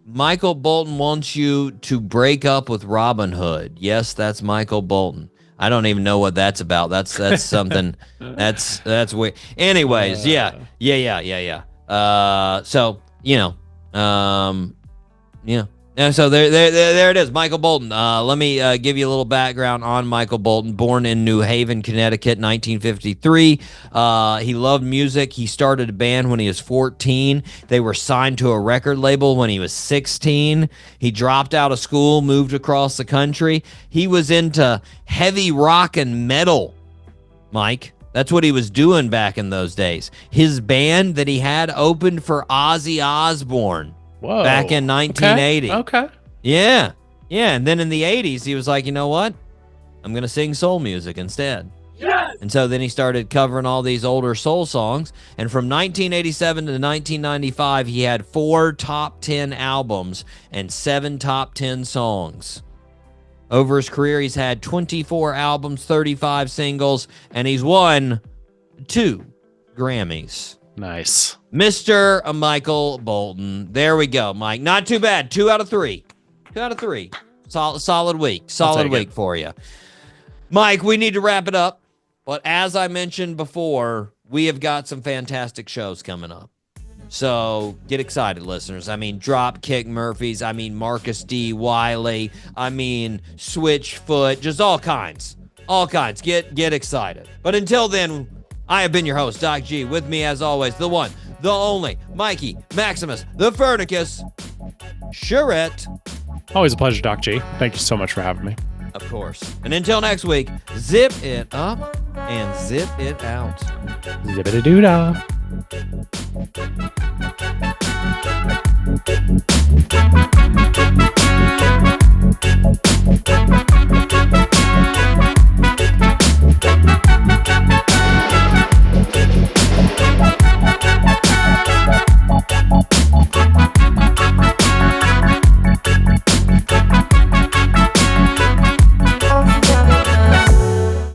Michael Bolton wants you to break up with Robin Hood. Yes, that's Michael Bolton. I don't even know what that's about. That's something. That's weird. Anyways, yeah. So yeah. And so there it is, Michael Bolton. Let me give you a little background on Michael Bolton. Born in New Haven, Connecticut, 1953. He loved music. He started a band when he was 14. They were signed to a record label when he was 16. He dropped out of school, moved across the country. He was into heavy rock and metal, Mike. That's what he was doing back in those days. His band that he had opened for Ozzy Osbourne. Whoa. Back in 1980. Okay. Yeah. And then in the 80s, he was like, you know what? I'm going to sing soul music instead. Yes! And so then he started covering all these older soul songs. And from 1987 to 1995, he had 4 top 10 albums and 7 top 10 songs. Over his career, he's had 24 albums, 35 singles, and he's won 2 Grammys. Nice. Mr. Michael Bolton. There we go, Mike. Not too bad. 2 out of 3. 2 out of 3. Solid week. Solid week for you. Mike, we need to wrap it up. But as I mentioned before, we have got some fantastic shows coming up. So get excited, listeners. I mean, Dropkick Murphys. I mean, Marcus D. Wiley. I mean, Switchfoot. Just all kinds. All kinds. Get excited. But until then, I have been your host, Doc G. With me, as always, the one, the only, Mikey Maximus, the Fernicus, Charette. Always a pleasure, Doc G. Thank you so much for having me. Of course. And until next week, zip it up and zip it out. Zippity-doo-dah.